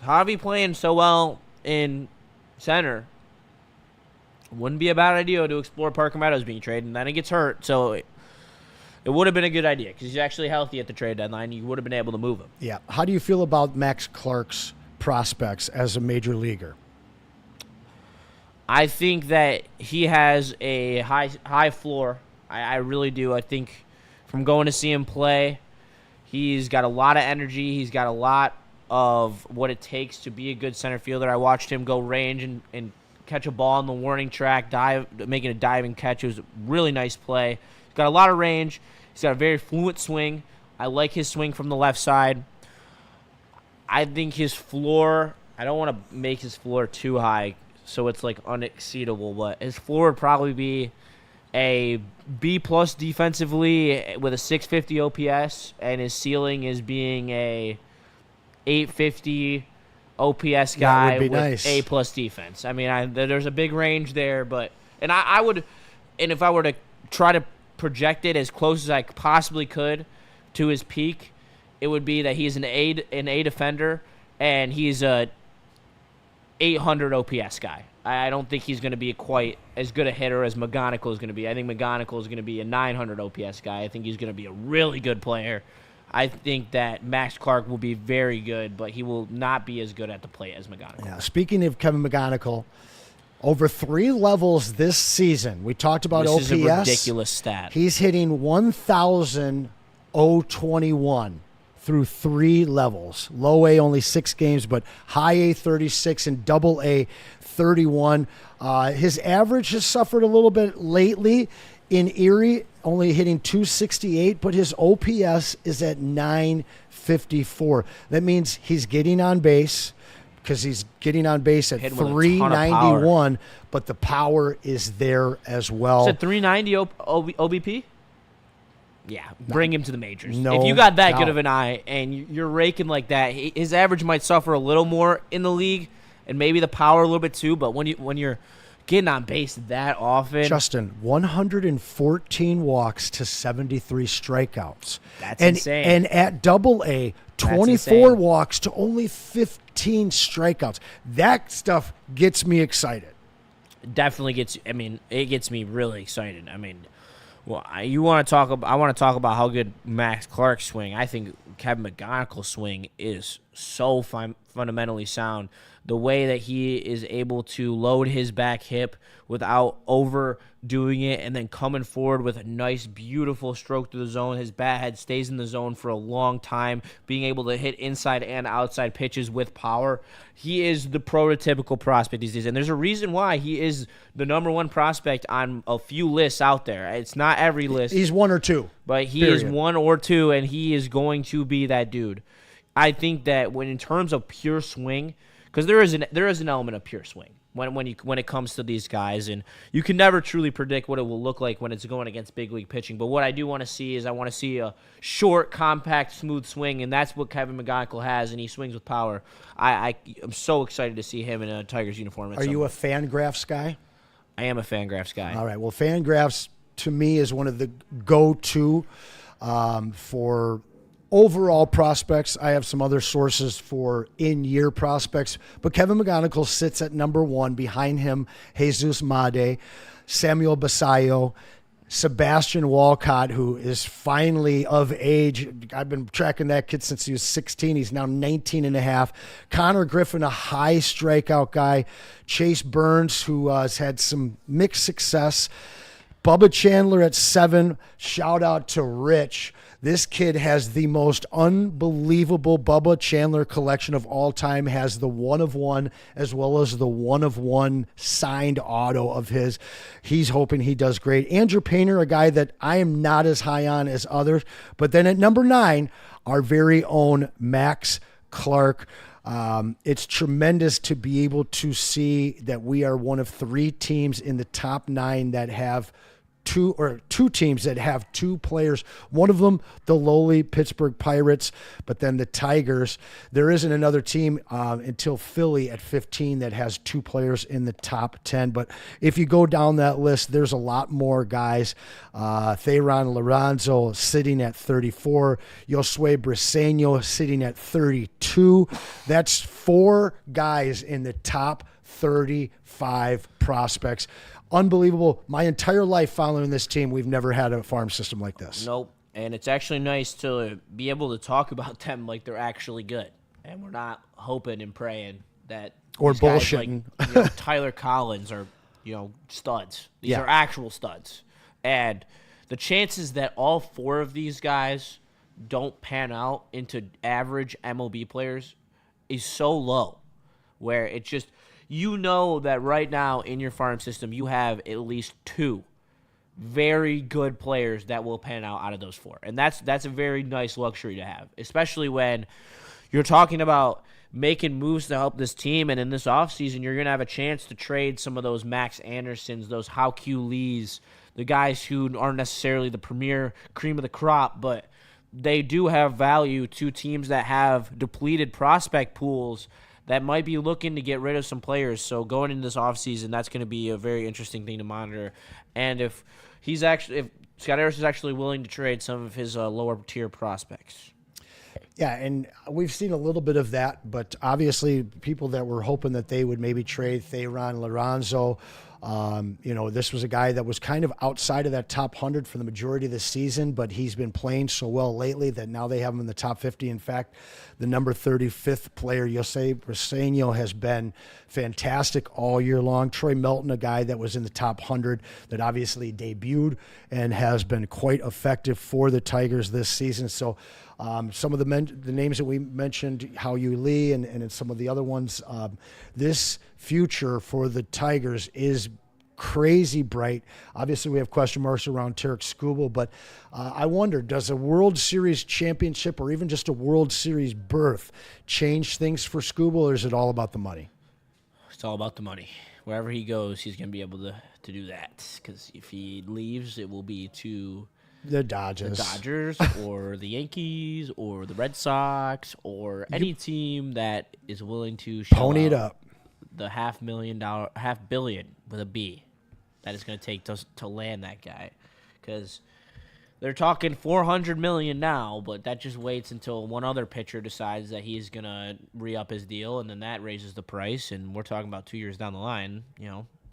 Javi playing so well in center, wouldn't be a bad idea to explore Parker Meadows being traded, and then he gets hurt. So it would have been a good idea because he's actually healthy at the trade deadline. You would have been able to move him. Yeah. How do you feel about Max Clark's prospects as a major leaguer? I think that he has a high floor. I really do. I think from going to see him play, he's got a lot of energy. He's got a lot of what it takes to be a good center fielder. I watched him go range and catch a ball on the warning track, making a diving catch. It was a really nice play. He's got a lot of range. He's got a very fluent swing. I like his swing from the left side. I think his floor, I don't want to make his floor too high so it's like unexceedable, but his floor would probably be a B+ defensively with a 650 OPS, and his ceiling is being a 850 OPS guy with nice. A+ defense. I mean, there's a big range there, but I would, and if I were to try to project it as close as I possibly could to his peak, it would be that he's an A defender and he's a 800 OPS guy. I don't think he's going to be quite as good a hitter as McGonigal is going to be. I think McGonigal is going to be a 900 OPS guy. I think he's going to be a really good player. I think that Max Clark will be very good, but he will not be as good at the plate as McGonigal. Yeah, speaking of Kevin McGonigal, over 3 levels this season, we talked about OPS. This is a ridiculous stat. He's hitting 1,021 through 3 levels. Low A only 6 games, but high A 36 and double A 31. His average has suffered a little bit lately in Erie. only hitting 268, but his OPS is at 954. That means he's getting on base because he's getting on base at 391, but the power is there as well. Is it 390 OBP? Yeah, bring him to the majors. No if you got that doubt. good of an eye and you're raking like that, his average might suffer a little more in the league, and maybe the power a little bit too. But when you're getting on base that often, Justin, 114 walks to 73 strikeouts. That's insane. And at Double-A, 24 walks to only 15 strikeouts. That stuff gets me excited. Definitely gets. I mean, it gets me really excited. I mean. Well, I want to talk about how good Max Clark's swing. I think Kevin McGonical's swing is so fundamentally sound. The way that he is able to load his back hip without overdoing it and then coming forward with a nice, beautiful stroke to the zone. His bat head stays in the zone for a long time, being able to hit inside and outside pitches with power. He is the prototypical prospect these days, and there's a reason why he is the number one prospect on a few lists out there. It's not every list. He's one or two. But he is one or two, and he is going to be that dude. I think that when in terms of pure swing, because there is an element of pure swing when it comes to these guys, and you can never truly predict what it will look like when it's going against big league pitching. But what I do want to see is a short, compact, smooth swing, and that's what Kevin McGonigal has, and he swings with power. I'm so excited to see him in a Tigers uniform. Are you a Fangraphs guy? I am a Fangraphs guy. All right. Well, Fangraphs to me is one of the go-to for overall prospects. I have some other sources for in-year prospects, but Kevin McGonigal sits at number one. Behind him, Jesus Made, Samuel Basayo, Sebastian Walcott, who is finally of age. I've been tracking that kid since he was 16. He's now 19 and a half. Connor Griffin, a high strikeout guy. Chase Burns, who has had some mixed success. Bubba Chandler at 7. Shout out to Rich. This kid has the most unbelievable Bubba Chandler collection of all time, has the 1-of-1 as well as the 1-of-1 signed auto of his. He's hoping he does great. Andrew Painter, a guy that I am not as high on as others. But then at number 9, our very own Max Clark. It's tremendous to be able to see that we are one of 3 teams in the top 9 that have two teams that have 2 players. One of them, the lowly Pittsburgh Pirates, but then the Tigers. There isn't another team until Philly at 15 that has 2 players in the top 10. But if you go down that list, there's a lot more guys. Theron Lorenzo sitting at 34. Josue Briseño sitting at 32. That's 4 guys in the top 35 prospects. Unbelievable. My entire life following this team, we've never had a farm system like this. Nope. And it's actually nice to be able to talk about them like they're actually good. And we're not hoping and praying that or bullshitting like, Tyler Collins are, studs. These are actual studs. And the chances that all 4 of these guys don't pan out into average MLB players is so low, where it just – that right now in your farm system you have at least 2 very good players that will pan out of those 4. And that's a very nice luxury to have, especially when you're talking about making moves to help this team. And in this offseason, you're going to have a chance to trade some of those Max Andersons, those Hao-Kyu Lees, the guys who aren't necessarily the premier cream of the crop, but they do have value to teams that have depleted prospect pools that might be looking to get rid of some players. So going into this offseason, that's going to be a very interesting thing to monitor. And if Scott Harris is actually willing to trade some of his lower tier prospects. Yeah, and we've seen a little bit of that, but obviously people that were hoping that they would maybe trade Theron Lorenzo. This was a guy that was kind of outside of that top 100 for the majority of the season, but he's been playing so well lately that now they have him in the top 50. In fact, the number 35th player, Josue Briseño, has been fantastic all year long. Troy Melton, a guy that was in the top 100 that obviously debuted and has been quite effective for the Tigers this season. So some of the names that we mentioned, Hao-Kyu Lee and some of the other ones, this future for the Tigers is crazy bright. Obviously, we have question marks around Tarek Skubal, but I wonder, does a World Series championship or even just a World Series berth change things for Skubal, or is it all about the money? It's all about the money. Wherever he goes, he's going to be able to do that. Because if he leaves, it will be to the Dodgers or the Yankees or the Red Sox or any team that is willing to pony it up. The $500 million with a B that is going to take to land that guy. Because they're talking $400 million now, but that just waits until one other pitcher decides that he's going to re-up his deal, and then that raises the price, and we're talking about 2 years down the line,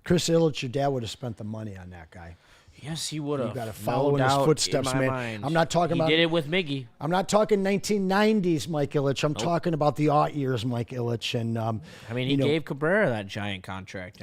Chris Ilitch, your dad would have spent the money on that guy. Yes, he would have. You got to follow in his footsteps, man. Mind. I'm not talking about. He did it with Miggy. I'm not talking 1990s Mike Ilitch. I'm talking about the aught years Mike Ilitch, and he gave Cabrera that giant contract.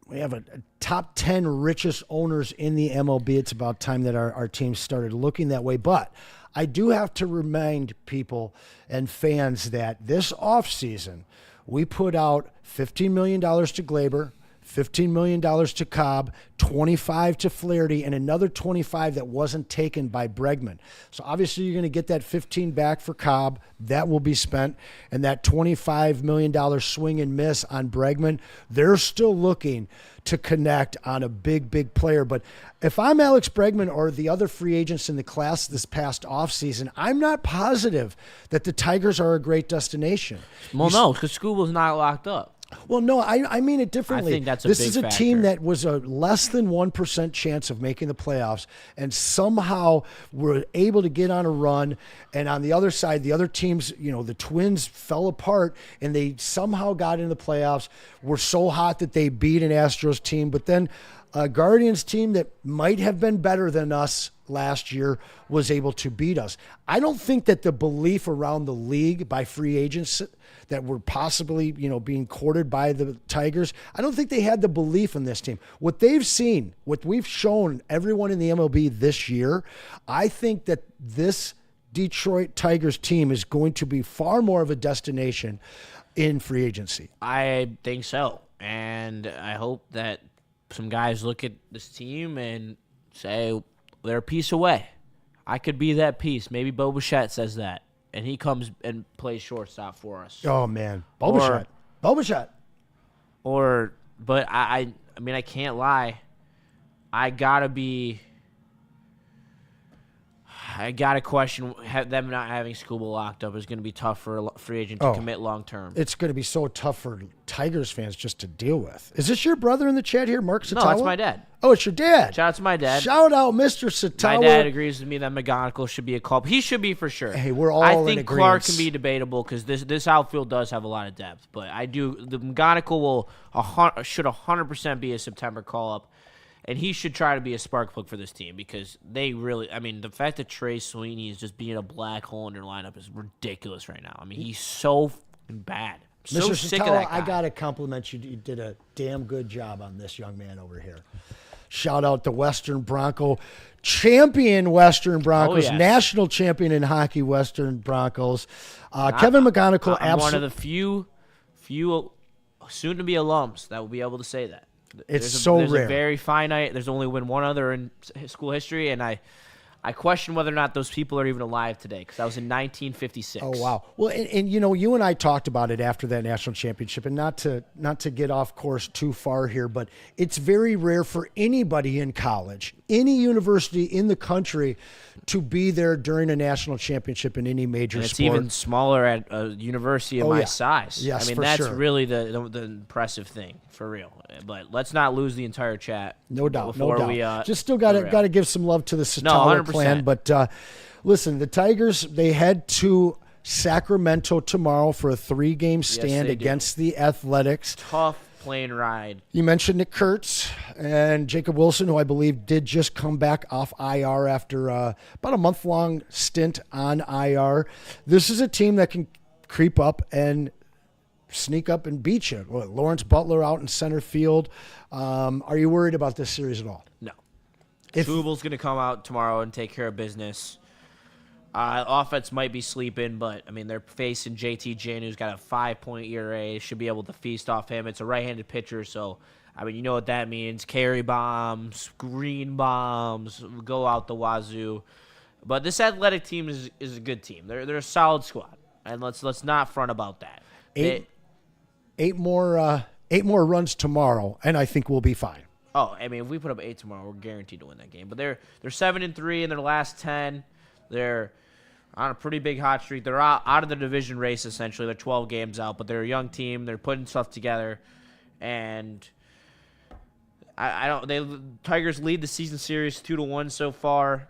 We have a top 10 richest owners in the MLB. It's about time that our team started looking that way. But I do have to remind people and fans that this offseason, we put out $15 million to Glaber, $15 million to Cobb, $25 to Flaherty, and another $25 that wasn't taken by Bregman. So obviously you're going to get that $15 back for Cobb. That will be spent. And that $25 million swing and miss on Bregman, they're still looking to connect on a big player. But if I'm Alex Bregman or the other free agents in the class this past offseason, I'm not positive that the Tigers are a great destination. Well, no, because Skubal's not locked up. Well, no, I mean it differently. I think that's a this big is a factor. team that was a less than 1% chance of making the playoffs, and somehow were able to get on a run. And on the other side, the other teams, the Twins fell apart, and they somehow got in the playoffs. Were so hot that they beat an Astros team, but then a Guardians team that might have been better than us last year was able to beat us. I don't think that the belief around the league by free agents that were possibly, being courted by the Tigers, I don't think they had the belief in this team. What they've seen, what we've shown everyone in the MLB this year, I think that this Detroit Tigers team is going to be far more of a destination in free agency. I think so. And I hope that some guys look at this team and say they're a piece away. I could be that piece. Maybe Bo Bichette says that, and he comes and plays shortstop for us. Oh man, Bo Bichette. But I can't lie. I gotta question them not having Skubal locked up is going to be tough for a free agent to commit long term. It's going to be so tough for Tigers fans just to deal with. Is this your brother in the chat here, Mark Satawa? No, that's my dad. Oh, it's your dad. Shout out to my dad. Shout out, Mr. Satawa. My dad agrees with me that McGonigal should be a call. He should be for sure. Hey, we're all I in think agreeance. Clark can be debatable because this outfield does have a lot of depth. But the McGonigal should 100% be a September call up. And he should try to be a spark plug for this team because they really – the fact that Trey Sweeney is just being a black hole in their lineup is ridiculous right now. He's so bad. I'm so Mr. sick Satawa, of that guy. I got to compliment you. You did a damn good job on this young man over here. Shout out to Western Bronco, champion Western Broncos, yes. national champion in hockey Western Broncos. Kevin McGonigal, I'm one of the few soon-to-be alums that will be able to say that. There's rare. A very finite. There's only been one other in school history, and I question whether or not those people are even alive today because that was in 1956. Oh wow! Well, and you and I talked about it after that national championship, and not to get off course too far here, but it's very rare for anybody in college, any university in the country, to be there during a national championship in any major and it's sport. Even smaller at a university of my size. Yes, for that's sure. really the impressive thing for real. But let's not lose the entire chat. No doubt. We, just still got to give some love to the Satawa clan. But listen, the Tigers, they head to Sacramento tomorrow for a 3-game stand against the Athletics. Tough plane ride. You mentioned Nick Kurtz and Jacob Wilson, who I believe did just come back off IR after about a month-long stint on IR. This is a team that can creep up and sneak up and beat you. Lawrence Butler out in center field. Are you worried about this series at all? No. Skubal's going to come out tomorrow and take care of business. Offense might be sleeping, but, they're facing JT Jane, who's got a 5-point ERA. Should be able to feast off him. It's a right-handed pitcher, so I mean, you know what that means. Carry bombs, green bombs, go out the wazoo. But this athletic team is a good team. They're a solid squad. And let's not front about that. Eight more runs tomorrow, and I think we'll be fine. Oh, I mean, if we put up 8 tomorrow, we're guaranteed to win that game. But they're 7-3 in their last 10. They're on a pretty big hot streak. They're out of the division race essentially. They're 12 games out, but they're a young team. They're putting stuff together, and Tigers lead the season series 2-1 so far.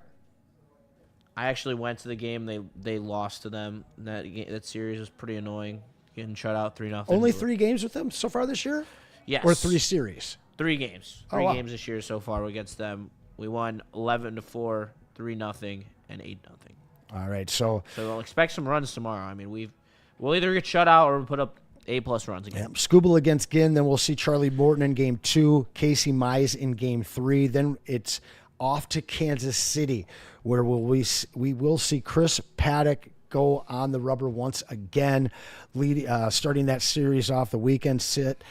I actually went to the game. They lost to them. That series was pretty annoying. Getting shut out 3-0. Only 3 games with them so far this year? Yes. Or 3 series? 3 games. 3 games this year so far against them. We won 11-4, 3-0, and 8-0. All right, so we'll expect some runs tomorrow. I mean, we'll either get shut out or we'll put up 8+ runs again. Yeah, Scoobel against Ginn. Then we'll see Charlie Morton in Game 2, Casey Mize in Game 3. Then it's off to Kansas City, where we will see Chris Paddock go on the rubber once again, starting that series off the weekend sit.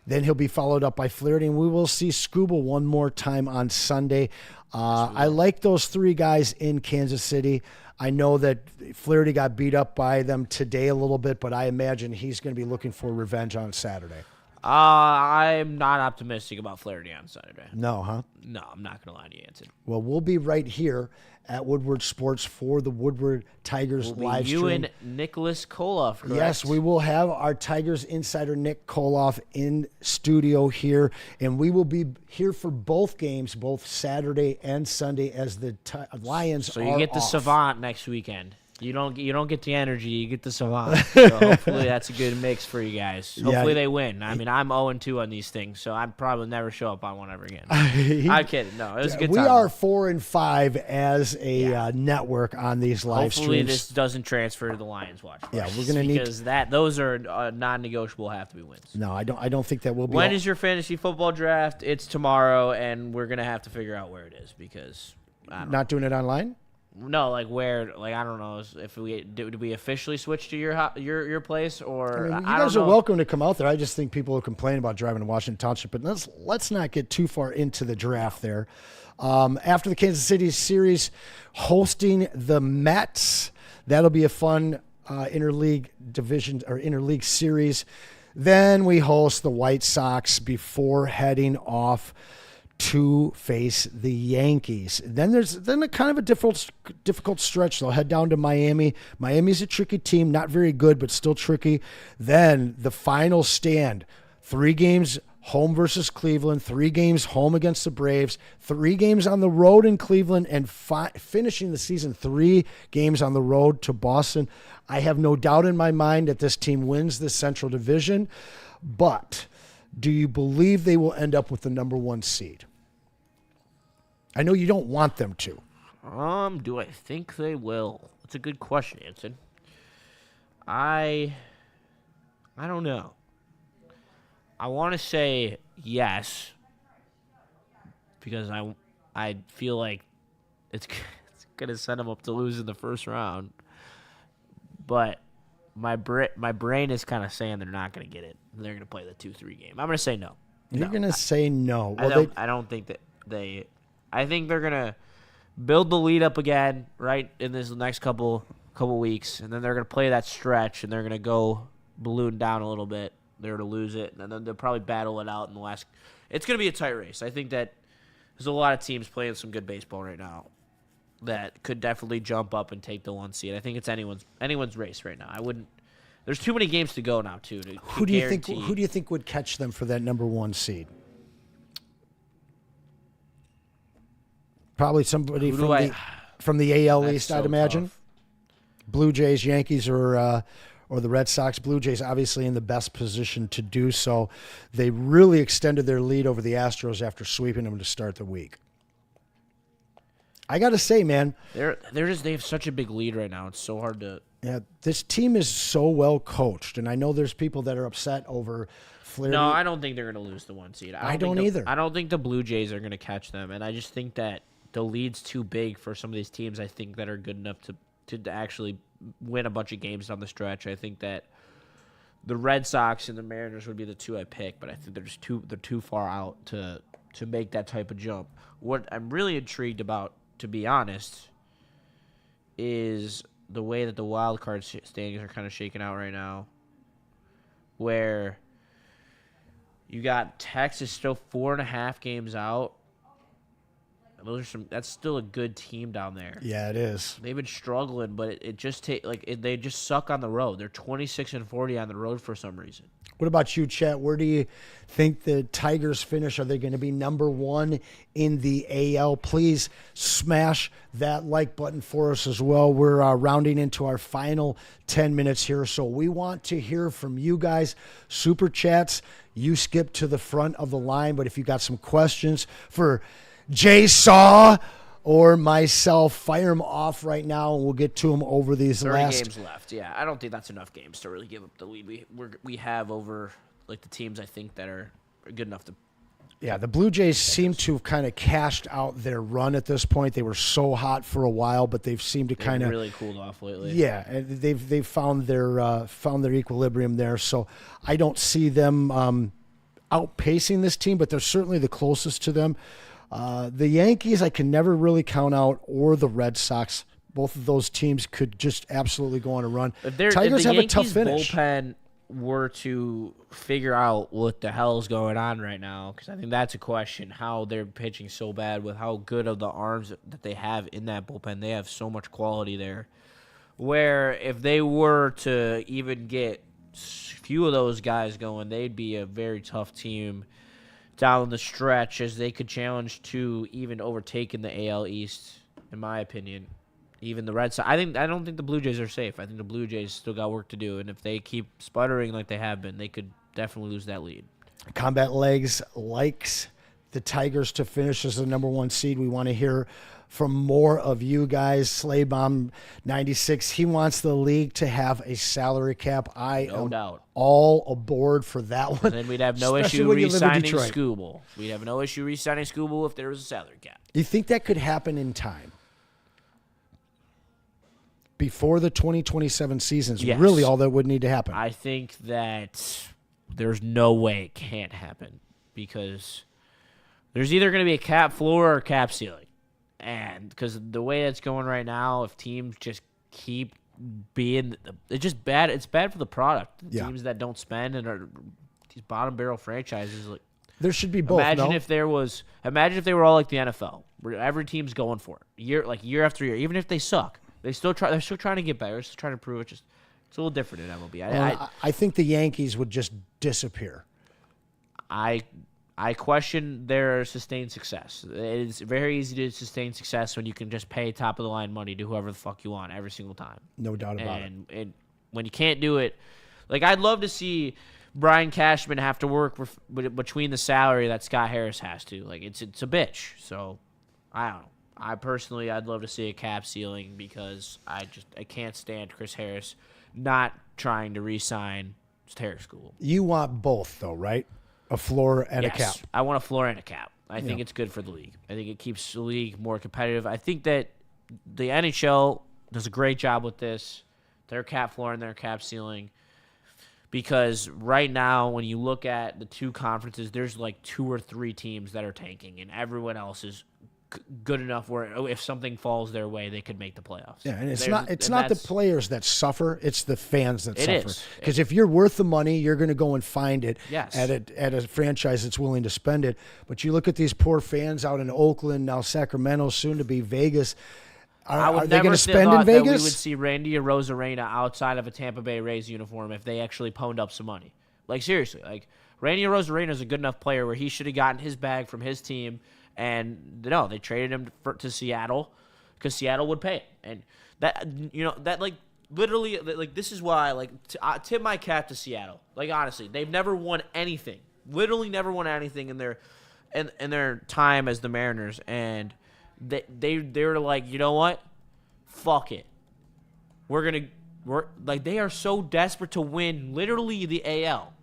Then he'll be followed up by Flaherty, and we will see Scoobel one more time on Sunday. I like those 3 guys in Kansas City. I know that Flaherty got beat up by them today a little bit, but I imagine he's going to be looking for revenge on Saturday. I'm not optimistic about Flaherty on Saturday. No, huh? No, I'm not going to lie to you, Anson. Well, we'll be right here at Woodward Sports for the Woodward Tigers live stream. You and Nicholas Koloff, correct? Yes, we will have our Tigers insider Nick Koloff in studio here, and we will be here for both games, both Saturday and Sunday, as the Lions are So you get the off. Savant next weekend. You don't get the energy, you get the Savant. So hopefully that's a good mix for you guys. Hopefully they win. I mean, I'm 0-2 on these things, so I'd probably never show up on one ever again. I'm kidding. No, it was a good time. We are 4-5 as a network on these live Hopefully streams. this doesn't transfer to the Lions watch. Yeah, we're gonna need because those are non-negotiable, have to be wins. No, I don't think that will be. When is your fantasy football draft? It's tomorrow, and we're gonna have to figure out where it is because I don't know. Not doing it online? No, like where? Like I don't know if did we officially switch to your place or I mean, you I guys don't are know. welcome to come out there. I just think people will complain about driving to Washington Township, but let's not get too far into the draft there. After the Kansas City series, hosting the Mets, that'll be a fun interleague series. Then we host the White Sox before heading off to face the Yankees. Then there's a kind of a difficult stretch. They'll head down to Miami. Miami's a tricky team, not very good, but still tricky. Then the final stand, 3 games home versus Cleveland, 3 games home against the Braves, 3 games on the road in Cleveland, and finishing the season 3 games on the road to Boston. I have no doubt in my mind that this team wins the Central Division, but do you believe they will end up with the number 1 seed? I know you don't want them to. Do I think they will? That's a good question, Anson. I don't know. I want to say yes because I feel like it's gonna set them up to lose in the first round, but my brain is kind of saying they're not gonna get it. They're gonna play the 2-3 game. I'm gonna say no. You're gonna say no. Well, I don't think that they. I think they're gonna build the lead up again, right, in this next couple weeks, and then they're gonna play that stretch, and they're gonna go balloon down a little bit. They're gonna lose it, and then they'll probably battle it out in the last. It's gonna be a tight race. I think that there's a lot of teams playing some good baseball right now that could definitely jump up and take the 1 seed. I think it's anyone's race right now. I wouldn't. There's too many games to go now too. Who do you think would catch them for that number 1 seed? Probably somebody from the AL East, I'd imagine. Tough. Blue Jays, Yankees, or the Red Sox. Blue Jays obviously in the best position to do so. They really extended their lead over the Astros after sweeping them to start the week. I got to say, man, they have such a big lead right now. It's so hard to. Yeah, this team is so well coached, and I know there's people that are upset over Flaherty. No, I don't think they're going to lose the 1 seed. I don't either. I don't think the Blue Jays are going to catch them, and I just think that the lead's too big for some of these teams. I think that are good enough to actually win a bunch of games down the stretch. I think that the Red Sox and the Mariners would be the two I pick, but I think they're too far out to make that type of jump. What I'm really intrigued about, to be honest, is the way that the wild card standings are kind of shaking out right now, where you got Texas still 4.5 games out. That's still a good team down there. Yeah, it is. They've been struggling, but they just suck on the road. They're 26-40 on the road for some reason. What about you, Chet? Where do you think the Tigers finish? Are they going to be number one in the AL? Please smash that like button for us as well. We're rounding into our final 10 minutes here, so we want to hear from you guys. Super chats, you skip to the front of the line, but if you got some questions for Jay Saw or myself, fire them off right now, and we'll get to them over these 30 last games left. Yeah, I don't think that's enough games to really give up the lead we have over like the teams I think that are good enough to. Yeah, the Blue Jays seem to have kind of cashed out their run at this point. They were so hot for a while, but they've seemed to kind of really cooled off lately. Yeah, and they've found their equilibrium there. So I don't see them outpacing this team, but they're certainly the closest to them. The Yankees I can never really count out, or the Red Sox. Both of those teams could just absolutely go on a run. Tigers have a tough finish. Bullpen were to figure out what the hell is going on right now, because I think that's a question, how they're pitching so bad with how good of the arms that they have in that bullpen. They have so much quality there, where if they were to even get a few of those guys going, they'd be a very tough team down the stretch, as they could challenge to even overtaking the AL East, in my opinion. Even the Red Sox. I don't think the Blue Jays are safe. I think the Blue Jays still got work to do, and if they keep sputtering like they have been, they could definitely lose that lead. Combat Legs likes the Tigers to finish as the number one seed. We want to hear from more of you guys. Slaybomb 96, he wants the league to have a salary cap. No doubt. All aboard for that one. And then we'd have no issue re-signing Skubal. We'd have no issue re-signing Skubal if there was a salary cap. Do you think that could happen in time? Before the 2027 season is really all that would need to happen. I think that there's no way it can't happen, because there's either going to be a cap floor or a cap ceiling. And because the way it's going right now, if teams just keep being – it's just bad. It's bad for the product. Teams that don't spend and are these bottom barrel franchises. Like, there should be both. Imagine if they were all like the NFL, where every team's going for it year after year, even if they suck. They're still trying to get better. They're still trying to prove it. It's a little different in MLB. I think the Yankees would just disappear. I question their sustained success. It's very easy to sustain success when you can just pay top of the line money to whoever the fuck you want every single time. No doubt about it. And when you can't do it, like, I'd love to see Brian Cashman have to work between the salary that Scott Harris has to. Like, it's a bitch. So I don't know. I'd love to see a cap ceiling, because I can't stand Chris Harris not trying to re-sign Terry School. You want both, though, right? A floor and a cap. I want a floor and a cap. I think it's good for the league. I think it keeps the league more competitive. I think that the NHL does a great job with this, their cap floor and their cap ceiling, because right now when you look at the two conferences, there's like 2 or 3 teams that are tanking, and everyone else is good enough where if something falls their way, they could make the playoffs. Yeah, and it's not the players that suffer; it's the fans that suffer. Because if you're worth the money, you're going to go and find it at a franchise that's willing to spend it. But you look at these poor fans out in Oakland, now Sacramento, soon to be Vegas. Are they going to spend in Vegas? We would see Randy Arozarena outside of a Tampa Bay Rays uniform if they actually pwned up some money. Like, seriously, like, Randy Arozarena is a good enough player where he should have gotten his bag from his team. And no, they traded him to Seattle because Seattle would pay it. And that like literally, like, this is why, like, I tip my cap to Seattle. Like, honestly, they've never won anything. Literally never won anything in their time as the Mariners. And they were like, you know what? Fuck it. We're like, they are so desperate to win literally the AL.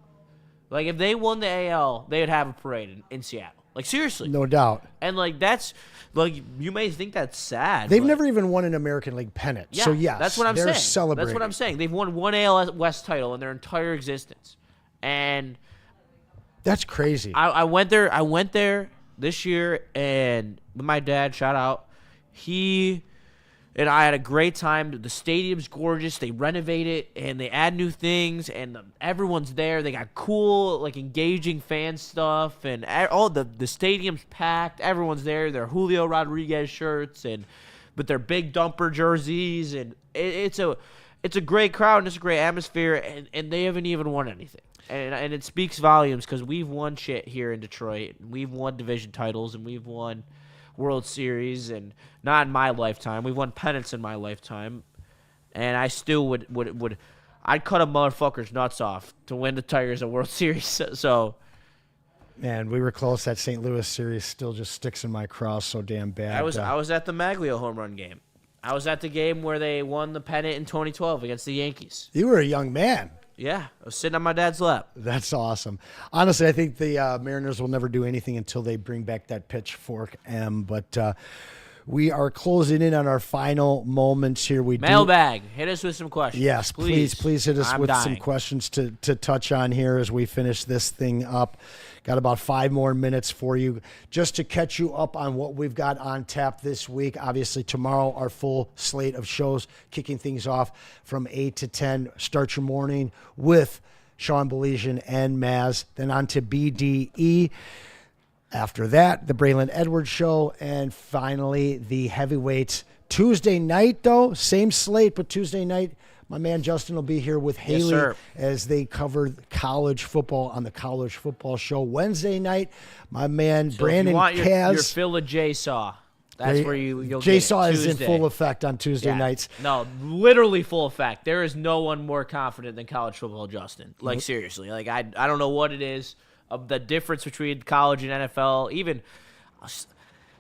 Like, if they won the AL, they would have a parade in Seattle. Like, seriously. No doubt. And, like, that's, like, you may think that's sad. They've never even won an American League pennant. Yeah, So, yes, that's what I'm they're saying. celebrating. That's what I'm saying. They've won one AL West title in their entire existence. And that's crazy. I went there this year, and with my dad, shout out, he and I had a great time. The stadium's gorgeous. They renovate it, and they add new things, and everyone's there. They got cool, like, engaging fan stuff, and all the stadium's packed. Everyone's there. Their Julio Rodriguez shirts, and with their big dumper jerseys, and it's a great crowd, and it's a great atmosphere, and they haven't even won anything. And it speaks volumes because we've won shit here in Detroit. We've won division titles, and we've won World Series, and not in my lifetime. We've won pennants in my lifetime, and I still would I'd cut a motherfucker's nuts off to win the Tigers a World Series. So, man, we were close. That St. Louis series still just sticks in my craw so damn bad. I was at the Maglio home run game. I was at the game where they won the pennant in 2012 against the Yankees. You were a young man. Yeah, I was sitting on my dad's lap. That's awesome. Honestly, I think the Mariners will never do anything until they bring back that pitchfork M. But we are closing in on our final moments here. Mailbag. Hit us with some questions. Yes, please hit us with dying. some questions to touch on here as we finish this thing up. Got about 5 more minutes for you just to catch you up on what we've got on tap this week. Obviously, tomorrow, our full slate of shows kicking things off from 8 to 10. Start your morning with Sean Baligan and Maz. Then on to BDE. After that, the Braylon Edwards Show. And finally, the heavyweights. Tuesday night, though, same slate, but Tuesday night, my man Justin will be here with Haley as they cover college football on the College Football Show. Wednesday night, my man Brandon Kaz. Your fill of J-Saw. That's where you'll J-Saw get it. is in full effect on Tuesday nights. No, literally full effect. There is no one more confident than college football, Justin. Like, seriously. Like, I don't know what it is of the difference between college and NFL. Even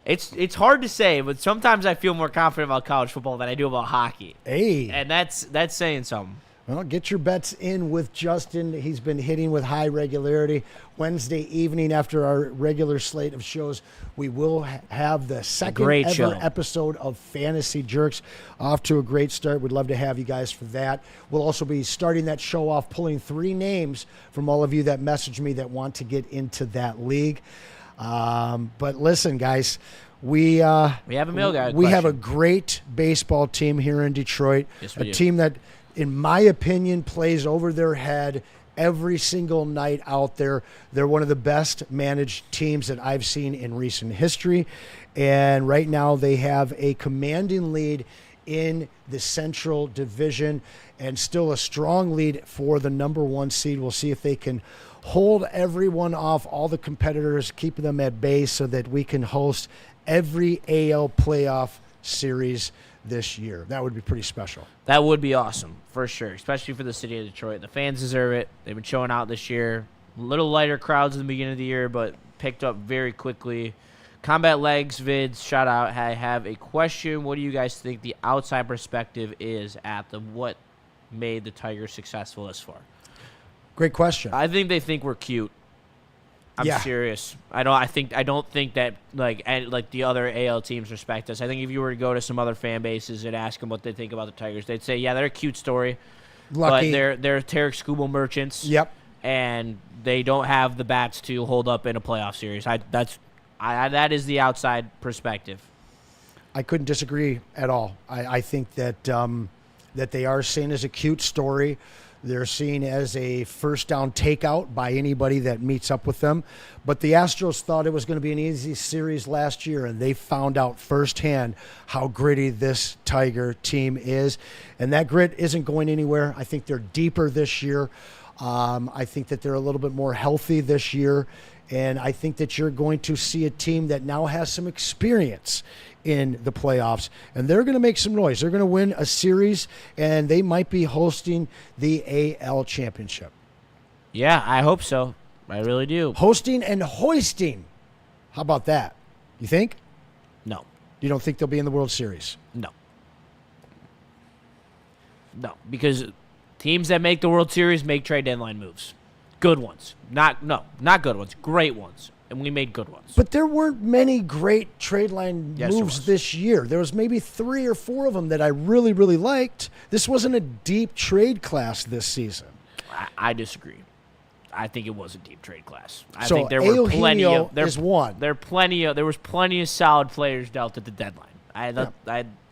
it's hard to say, but sometimes I feel more confident about college football than I do about hockey. Hey. And that's saying something. Well, get your bets in with Justin. He's been hitting with high regularity. Wednesday evening after our regular slate of shows, we will have the second ever episode of Fantasy Jerks. Off to a great start. We'd love to have you guys for that. We'll also be starting that show off, pulling 3 names from all of you that message me that want to get into that league. But listen, guys, we have a mail guy. We have a great baseball team here in Detroit. Yes, we do. Team that, in my opinion, plays over their head every single night out there. They're one of the best managed teams that I've seen in recent history. And right now they have a commanding lead in the Central Division and still a strong lead for the number 1 seed. We'll see if they can hold everyone off, all the competitors, keep them at bay so that we can host every AL playoff series this year. That would be pretty special. That would be awesome, for sure, especially for the city of Detroit. The fans deserve it. They've been showing out this year. A little lighter crowds in the beginning of the year, but picked up very quickly. Combat Legs vids, shout out. I have a question. What do you guys think the outside perspective is at what made the Tigers successful thus far? Great question. I think they think we're cute. I'm serious. I don't think that like the other AL teams respect us. I think if you were to go to some other fan bases and ask them what they think about the Tigers, they'd say, yeah, they're a cute story. Lucky. But they're Tarek Skubal merchants. Yep. And they don't have the bats to hold up in a playoff series. That is the outside perspective. I couldn't disagree at all. I think that that they are seen as a cute story. They're seen as a first down takeout by anybody that meets up with them. But the Astros thought it was going to be an easy series last year, and they found out firsthand how gritty this Tiger team is. And that grit isn't going anywhere. I think they're deeper this year. I think that they're a little bit more healthy this year. And I think that you're going to see a team that now has some experience in the playoffs, and they're going to make some noise. They're going to win a series, and they might be hosting the AL championship. Yeah, I hope so. I really do. Hosting and hoisting. How about that? You think? No. You don't think they'll be in the World Series? No. No, because teams that make the World Series make trade deadline moves. Good ones. Not good ones. Great ones. and we made good ones. But there weren't many great trade line moves this year. There was maybe 3 or 4 of them that I really, really liked. This wasn't a deep trade class this season. I disagree. I think it was a deep trade class. I So think there were plenty of one. There was plenty of solid players dealt at the deadline.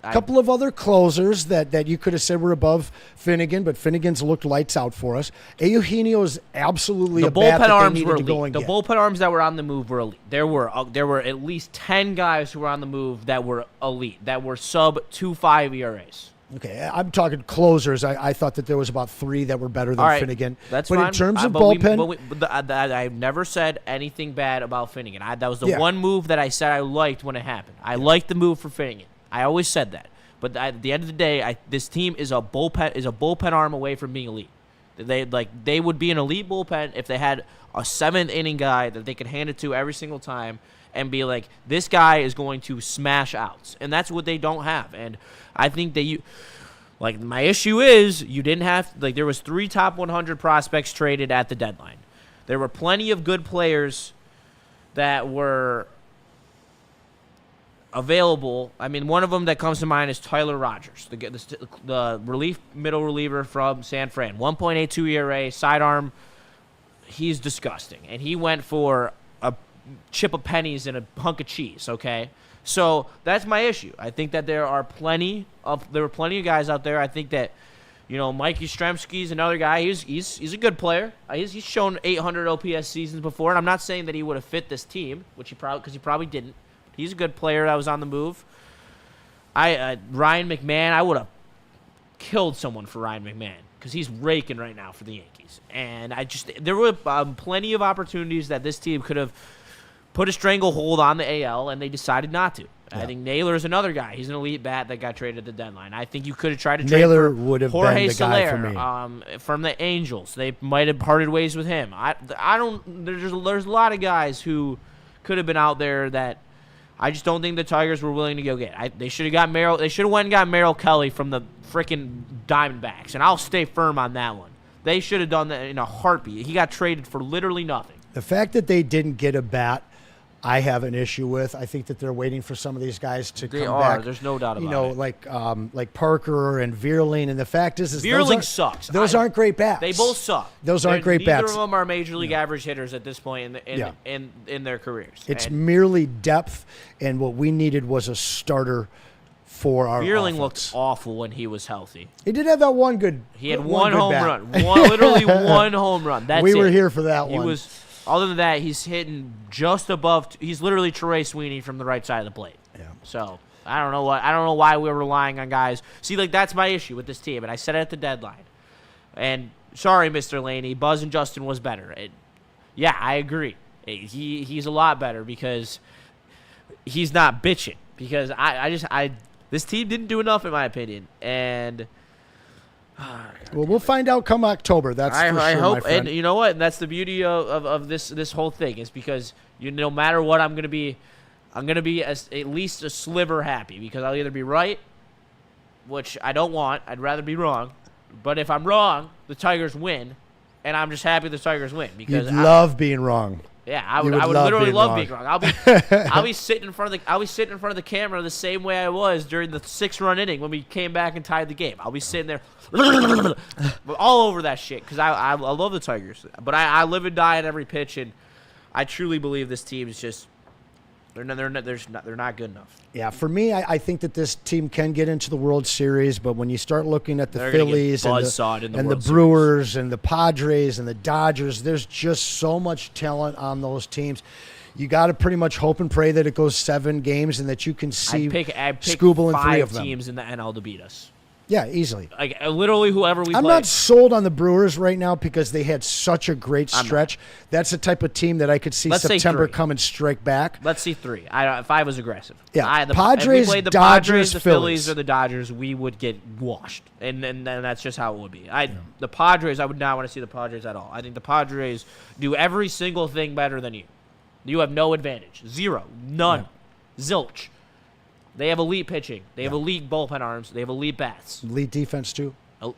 A couple of other closers that you could have said were above Finnegan, but Finnegan's looked lights out for us. Eugenio is absolutely a bat that they needed to go and get. The bullpen arms that were on the move were elite. There were at least 10 guys who were on the move that were elite, that were sub 2.5 ERAs. Okay, I'm talking closers. I thought that there was about 3 that were better than Finnegan. That's but fine. In terms of bullpen, I've never said anything bad about Finnegan. That was the one move that I said I liked when it happened. I liked the move for Finnegan. I always said that. But at the end of the day, this team is a bullpen arm away from being elite. They would be an elite bullpen if they had a 7th inning guy that they could hand it to every single time and be like, this guy is going to smash outs. And that's what they don't have. And I think that my issue is you didn't have, there was 3 top 100 prospects traded at the deadline. There were plenty of good players that were available. I mean, one of them that comes to mind is Tyler Rogers, the middle reliever from San Fran. 1.82 ERA, sidearm. He's disgusting. And he went for a chip of pennies and a hunk of cheese, okay? So that's my issue. I think that there were plenty of guys out there. I think that, Mike Yastrzemski's another guy. He's a good player. He's shown 800 OPS seasons before, and I'm not saying that he would have fit this team, because he probably didn't. He's a good player that was on the move. Ryan McMahon, I would have killed someone for Ryan McMahon because he's raking right now for the Yankees. And there were plenty of opportunities that this team could have put a stranglehold on the AL, and they decided not to. Yeah. I think Naylor is another guy. He's an elite bat that got traded at the deadline. I think you could have tried to trade Naylor for would have Jorge been the guy Soler, for me. From the Angels. They might have parted ways with him. There's a lot of guys who could have been out there that I just don't think the Tigers were willing to go get. They should have got Merrill. They should have went and got Merrill Kelly from the freaking Diamondbacks, and I'll stay firm on that one. They should have done that in a heartbeat. He got traded for literally nothing. The fact that they didn't get a bat, I have an issue with. I think that they're waiting for some of these guys to come back. There's no doubt about it. Like Parker and Vierling. And the fact is Vierling sucks. Those aren't great bats. They both suck. Those aren't great bats. Neither of them are major league average hitters at this point in their careers. It's merely depth, and what we needed was a starter for our Vierling offense. looked awful when he was healthy. He did have that one good. He had one home run. Literally one home run. That's we were here for that one. He was. Other than that, he's hitting just above. He's literally Trey Sweeney from the right side of the plate. Yeah. So I don't know why we're relying on guys. See, that's my issue with this team, and I said it at the deadline. And sorry, Mr. Laney, Buzz and Justin was better. Yeah, I agree. He's a lot better because he's not bitching. Because this team didn't do enough in my opinion, and. Well, we'll find out come October. That's for sure, I hope, my friend. and you know what? And that's the beauty of this whole thing is because no matter what, I'm gonna be at least a sliver happy because I'll either be right, which I don't want. I'd rather be wrong. But if I'm wrong, the Tigers win, and I'm just happy the Tigers win because you'd love being wrong. Yeah, I would literally love being wrong. I'll be sitting in front of the camera the same way I was during the 6-run inning when we came back and tied the game. I'll be sitting there all over that shit because I love the Tigers. But I live and die at every pitch, and I truly believe this team is just they're not good enough. Yeah, for me, I think that this team can get into the World Series, but when you start looking at the They're Phillies and the Brewers and the Padres and the Dodgers, there's just so much talent on those teams. You got to pretty much hope and pray that it goes 7 games and that you can see I'd pick Scooble in 3 of them. 5 teams in the NL to beat us. Yeah, easily. Like literally whoever we play. I'm not sold on the Brewers right now because they had such a great stretch. That's the type of team that I could see September come and strike back. Let's see 3. If I was aggressive. Yeah, Padres, if we played the Dodgers, Padres, the Phillies, or the Dodgers, we would get washed. And that's just how it would be. The Padres, I would not want to see the Padres at all. I think the Padres do every single thing better than you. You have no advantage. 0. None. Yeah. Zilch. They have elite pitching. They have elite bullpen arms. They have elite bats. Elite defense, too. Oh.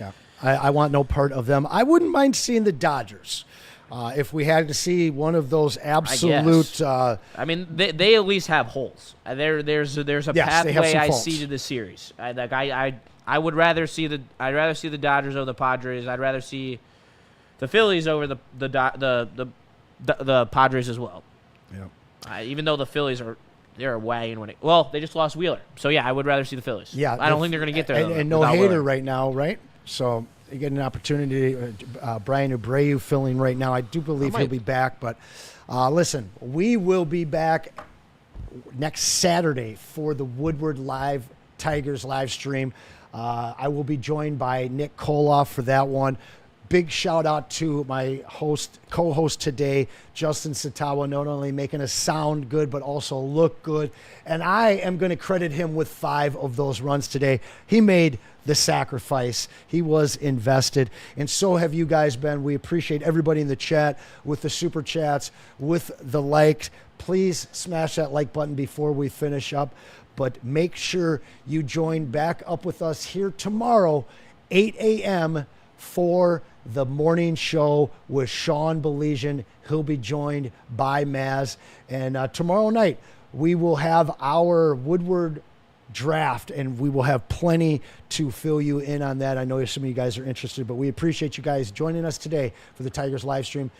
Yeah. I want no part of them. I wouldn't mind seeing the Dodgers. If we had to see one of those absolute, I mean, they at least have holes. There's a Yes, they have pathway some I faults. see to the series. I would rather see the Dodgers over the Padres. I'd rather see the Phillies over the Padres as well. yeah. Even though the Phillies they're a wagon when they just lost Wheeler. So yeah, I would rather see the Phillies. Yeah, I don't think they're going to get there. And no without Hader Wheeler. right now, right? So you get an opportunity. Brian Abreu filling right now. I do believe he'll be back. But listen, we will be back next Saturday for the Woodward Tigers live stream. I will be joined by Nick Koloff for that one. Big shout out to my co-host today, Justin Satawa, not only making us sound good, but also look good. And I am going to credit him with 5 of those runs today. He made the sacrifice. He was invested. And so have you guys been. We appreciate everybody in the chat with the super chats, with the likes. Please smash that like button before we finish up. But make sure you join back up with us here tomorrow, 8 a.m., for the morning show with Sean Baligan. He'll be joined by Maz. And tomorrow night, we will have our Woodward draft, and we will have plenty to fill you in on that. I know some of you guys are interested, but we appreciate you guys joining us today for the Tigers live stream.